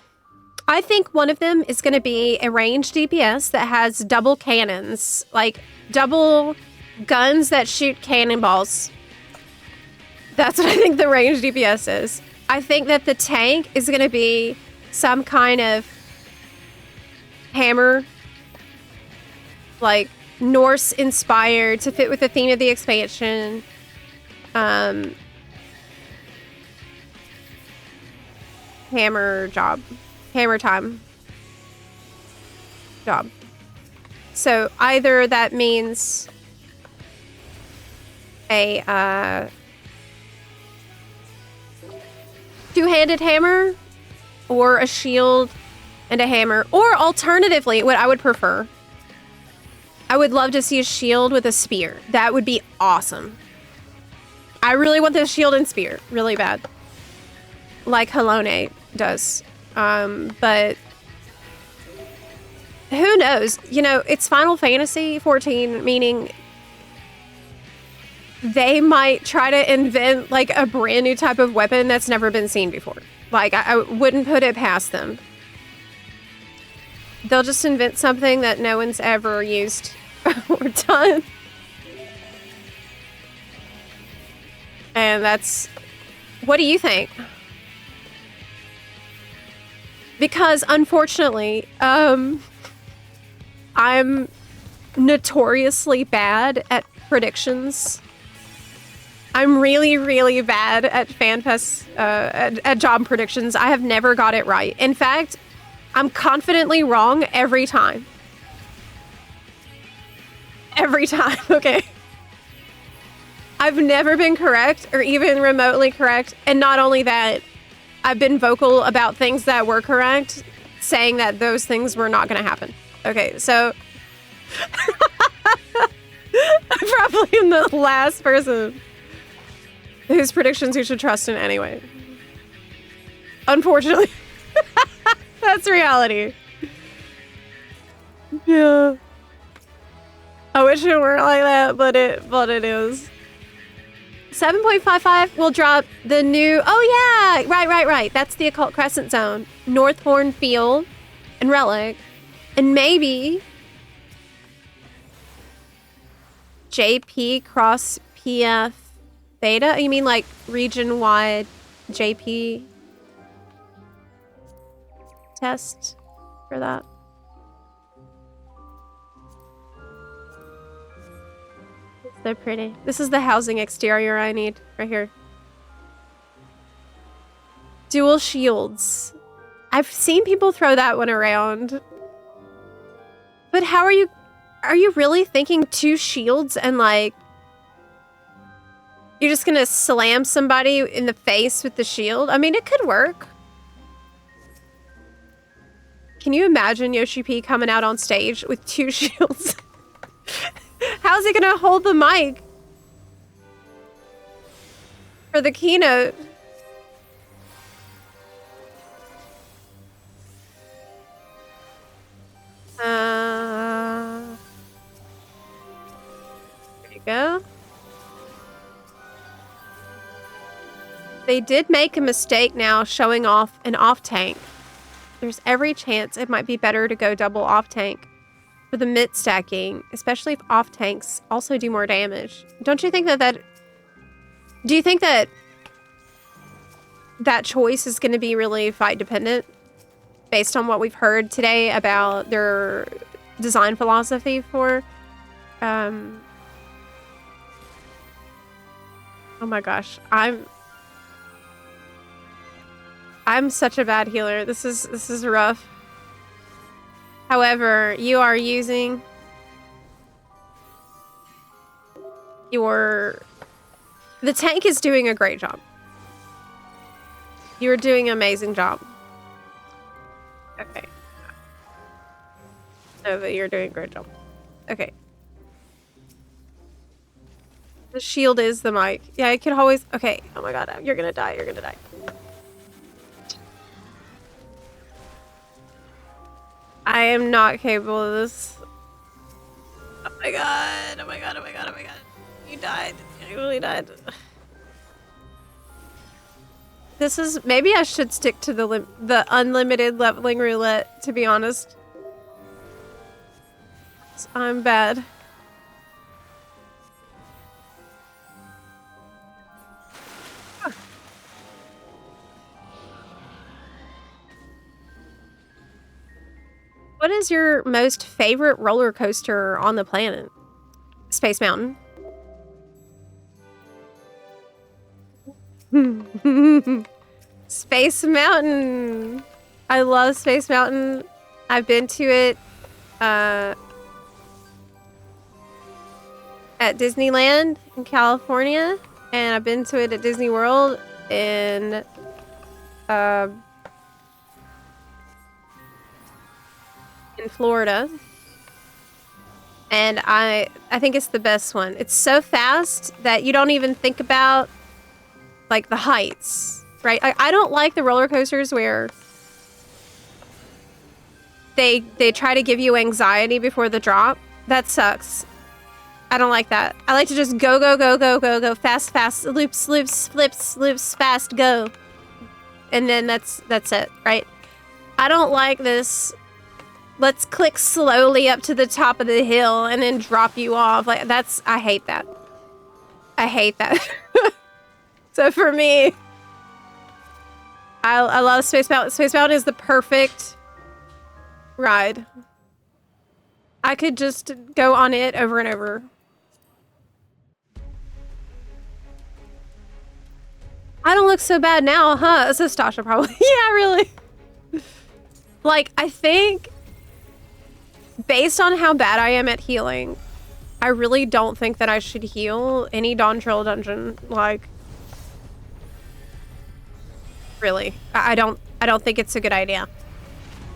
I think one of them is going to be a ranged DPS that has double cannons, like double guns that shoot cannonballs. That's what I think the ranged DPS is. I think that the tank is going to be some kind of hammer, like Norse inspired to fit with the theme of the expansion. Hammer time job. So either that means a two-handed hammer or a shield and a hammer, or alternatively, what I would prefer, I would love to see a shield with a spear. That would be awesome. I really want the shield and spear really bad, like Halone does. But who knows? You know, it's Final Fantasy 14, meaning they might try to invent like a brand new type of weapon that's never been seen before. Like, I wouldn't put it past them. They'll just invent something that no one's ever used or done. And that's... What do you think? Because, unfortunately, I'm notoriously bad at predictions. I'm really, really bad at FanFest, at job predictions. I have never got it right. In fact, I'm confidently wrong every time. Every time, okay? I've never been correct or even remotely correct. And not only that, I've been vocal about things that were correct, saying that those things were not going to happen. Okay, so I probably am the last person whose predictions you should trust in anyway. Unfortunately. That's reality. Yeah. I wish it weren't like that, but it is. 7.55 will drop the new... Oh, yeah! Right. That's the Occult Crescent Zone. Northhorn Field and Relic. And maybe... JP cross PF Theta? You mean like region-wide JP test for that? So pretty. This is the housing exterior I need right here. Dual shields. I've seen people throw that one around. But how are you really thinking 2 shields and like you're just gonna slam somebody in the face with the shield? I mean, it could work. Can you imagine Yoshi P coming out on stage with 2 shields? How's he gonna hold the mic for the keynote? There you go. They did make a mistake now showing off an off-tank. There's every chance it might be better to go double off-tank for the mid stacking, especially if off-tanks also do more damage. Don't you think that do you think that that choice is going to be really fight dependent based on what we've heard today about their design philosophy for oh my gosh, I'm such a bad healer. This is rough. However, you are using the tank is doing a great job. You're doing an amazing job. Okay. Nova, you're doing a great job. Okay. The shield is the mic. Yeah, I could always... Okay. Oh my god, you're gonna die. You're gonna die. I am not capable of this. Oh my god. Oh my god. Oh my god. Oh my god. You died. You really died. This is... Maybe I should stick to the unlimited leveling roulette, to be honest. I'm bad. What is your most favorite roller coaster on the planet? Space Mountain. Space Mountain. I love Space Mountain. I've been to it at Disneyland in California, and I've been to it at Disney World in Florida. And I think it's the best one. It's so fast that you don't even think about like the heights, right? I don't like the roller coasters where they try to give you anxiety before the drop. That sucks. I don't like that. I like to just go, fast, loops, flips, fast, go. And then that's it, right? I don't like this. Let's click slowly up to the top of the hill and then drop you off. Like I hate that. I hate that. So for me, I love Space Mountain. Space Mountain is the perfect ride. I could just go on it over and over. I don't look so bad now, huh? This is Stasha probably. Yeah, really. Like, I think based on how bad I am at healing, I really don't think that I should heal any Dawn Trail dungeon. Like, really, I don't think it's a good idea.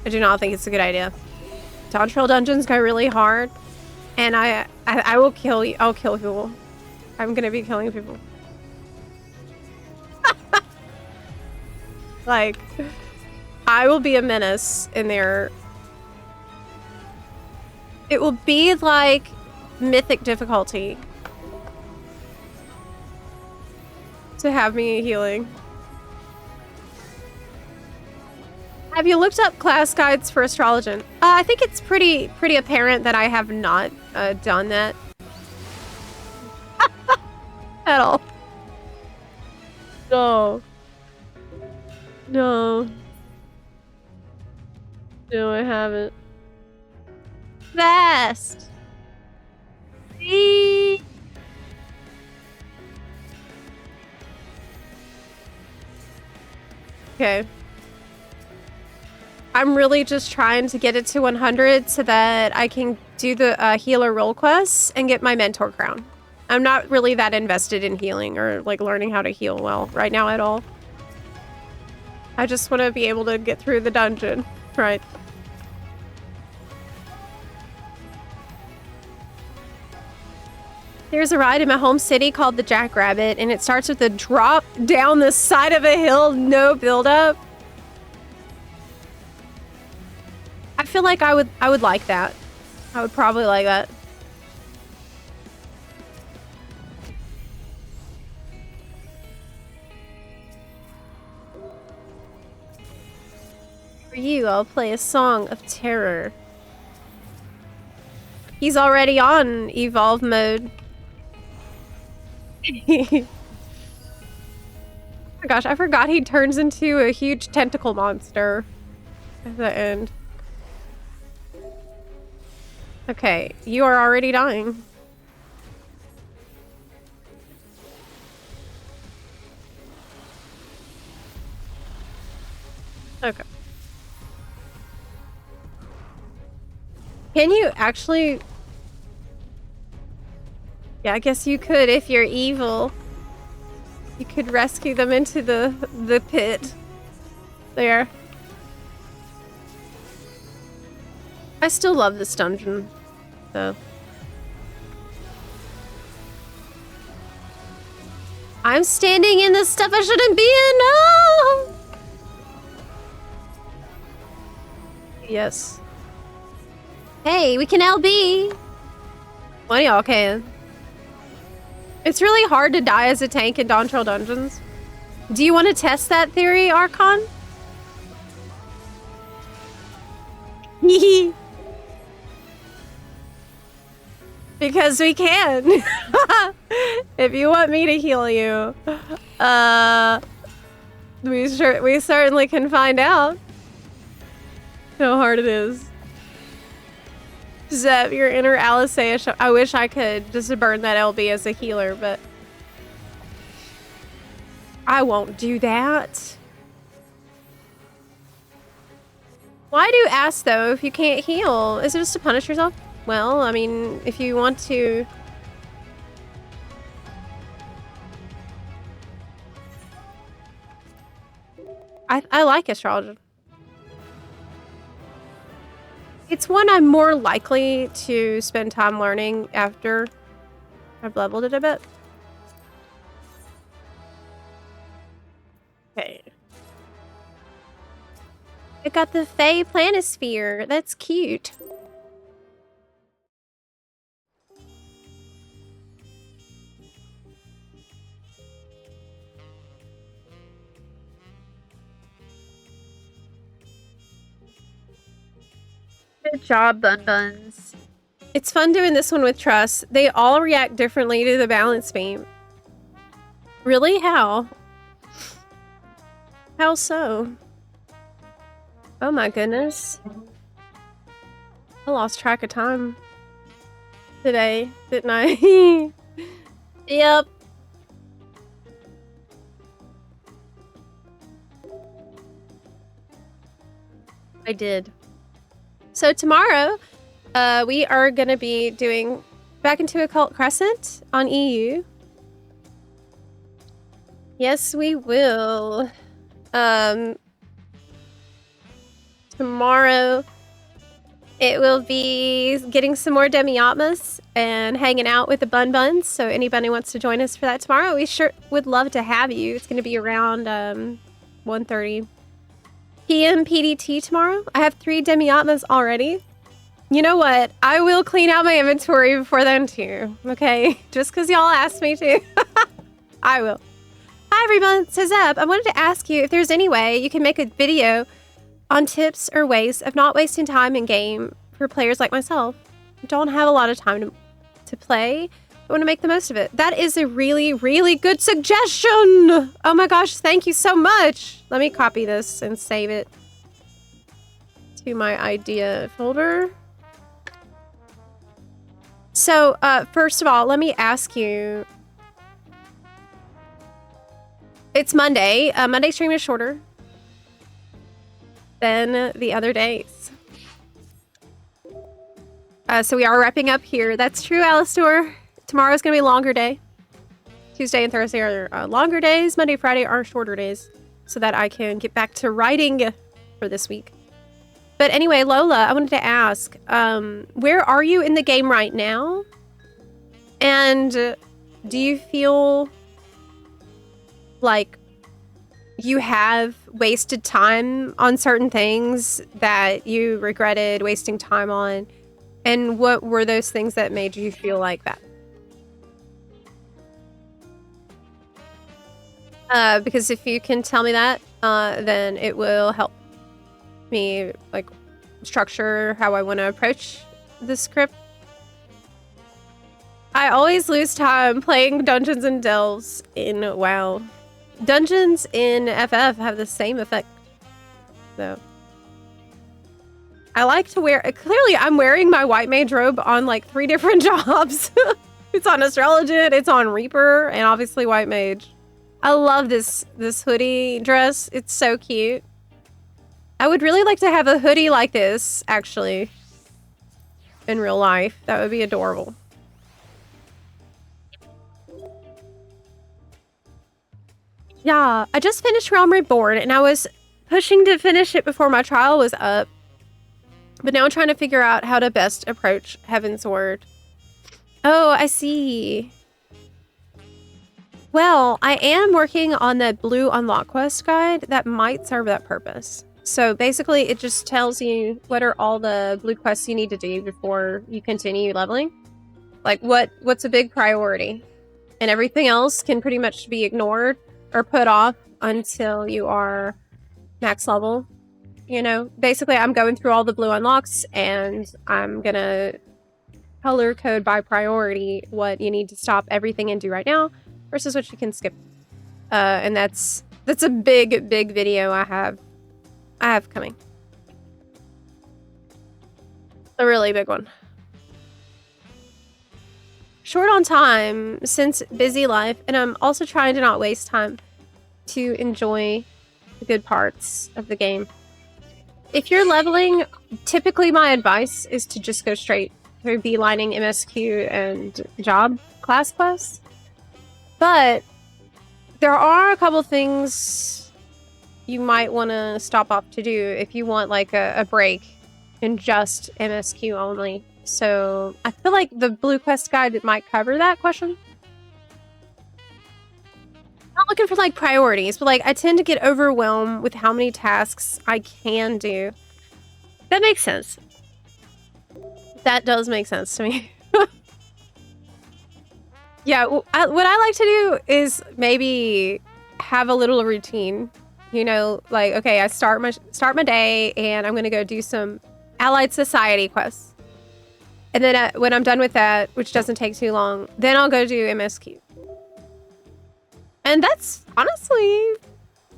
I do not think it's a good idea. Dawn Trail dungeons go really hard, and I will kill you. I'll kill people. I'm gonna be killing people. Like, I will be a menace in there. It will be like mythic difficulty. to have me healing. Have you looked up class guides for Astrologian? I think it's pretty apparent that I have not done that at all. No. No. No, I haven't. Fast. See? Okay. I'm really just trying to get it to 100 so that I can do the healer role quests and get my mentor crown. I'm not really that invested in healing or like learning how to heal well right now at all. I just want to be able to get through the dungeon, right? There's a ride in my home city called the Jackrabbit, and it starts with a drop down the side of a hill, no build-up. I feel like I would like that. I would probably like that. For you, I'll play a song of terror. He's already on evolve mode. Oh my gosh, I forgot he turns into a huge tentacle monster at the end. Okay, you are already dying. Okay. Can you actually... Yeah, I guess you could if you're evil. You could rescue them into the pit. There. I still love this dungeon, though. I'm standing in the stuff I shouldn't be in. No! Yes. Hey, we can LB. One of y'all can. It's really hard to die as a tank in Dawntrail dungeons. Do you want to test that theory, Archon? Because we can. If you want me to heal you, we certainly can find out how hard it is. Zep, your inner Alisea. I wish I could just burn that LB as a healer, but I won't do that. Why do you ask though if you can't heal? Is it just to punish yourself? Well, I mean, if you want to... I like astrology. It's one I'm more likely to spend time learning after I've leveled it a bit. Okay. I got the Fey Planisphere. That's cute. Good job, Bun Buns. It's fun doing this one with Trust. They all react differently to the balance beam. Really? How? How so? Oh my goodness. I lost track of time today, didn't I? Yep. I did. So tomorrow, we are going to be doing Back into Occult Crescent on EU. Yes, we will. Tomorrow, it will be getting some more Demi-Atmas and hanging out with the Bun Buns. So anybody wants to join us for that tomorrow, we sure would love to have you. It's going to be around 1:30 p.m. PDT tomorrow. I have 3 Demi-Atmas already. You know what? I will clean out my inventory before then too. Okay? Just because y'all asked me to. I will. Hi, Hi everyone, it's Zep. I wanted to ask you if there's any way you can make a video on tips or ways of not wasting time in game for players like myself who don't have a lot of time to play. I want to make the most of it. That is a really, really good suggestion. Oh my gosh, thank you so much. Let me copy this and save it to my idea folder. So, first of all, let me ask you. It's Monday. Monday stream is shorter than the other days. So we are wrapping up here. That's true, Alistor. Tomorrow's going to be a longer day. Tuesday and Thursday are longer days. Monday, Friday are shorter days. So that I can get back to writing for this week. But anyway, Lola, I wanted to ask, where are you in the game right now? And do you feel like you have wasted time on certain things that you regretted wasting time on? And what were those things that made you feel like that? Because if you can tell me that, then it will help me like structure how I want to approach the script. I always lose time playing Dungeons and Delves in WoW. Dungeons in FF have the same effect, though. I like to wear... Clearly, I'm wearing my white mage robe on, like, 3 different jobs. It's on Astrologist, it's on Reaper, and obviously white mage. I love this hoodie dress. It's so cute. I would really like to have a hoodie like this, actually, in real life. That would be adorable. Yeah, I just finished Realm Reborn, and I was pushing to finish it before my trial was up. But now I'm trying to figure out how to best approach Heavensward. Oh, I see. Well, I am working on the blue unlock quest guide that might serve that purpose. So basically, it just tells you what are all the blue quests you need to do before you continue leveling. Like, what's a big priority? And everything else can pretty much be ignored or put off until you are max level. You know, basically I'm going through all the blue unlocks and I'm gonna color code by priority what you need to stop everything and do right now versus what you can skip. And that's a big video I have coming. A really big one. Short on time since busy life, and I'm also trying to not waste time to enjoy the good parts of the game. If you're leveling, typically my advice is to just go straight through beelining MSQ and job class quests. But there are a couple things you might want to stop off to do if you want like a break in just MSQ only. So I feel like the blue quest guide might cover that question. Not looking for like priorities, but like I tend to get overwhelmed with how many tasks I can do. That makes sense. That does make sense to me. Yeah, what I like to do is maybe have a little routine. You know, like okay, I start my day and I'm gonna go do some Allied Society quests. And then when I'm done with that, which doesn't take too long, then I'll go do MSQ. And that's honestly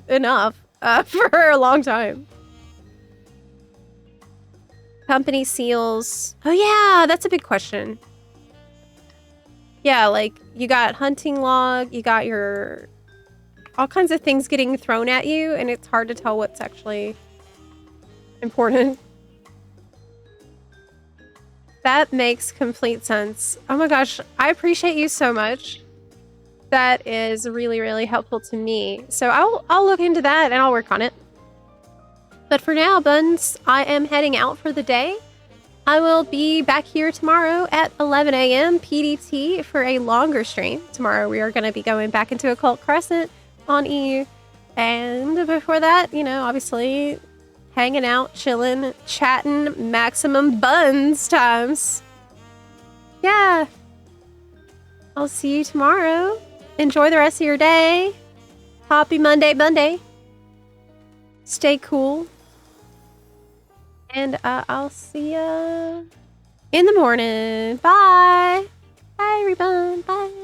enough for a long time. Company seals. Oh yeah, that's a big question. Yeah, like you got hunting log, you got your all kinds of things getting thrown at you, and it's hard to tell what's actually important. That makes complete sense. Oh my gosh, I appreciate you so much. That is really, really helpful to me. So I'll look into that and I'll work on it. But for now, Buns, I am heading out for the day. I will be back here tomorrow at 11 a.m. PDT for a longer stream. Tomorrow we are going to be going back into Occult Crescent on EU. And before that, you know, obviously hanging out, chilling, chatting, maximum buns times. Yeah. I'll see you tomorrow. Enjoy the rest of your day. Happy Monday, Monday. Stay cool. And I'll see ya in the morning. Bye. Bye, everyone. Bye.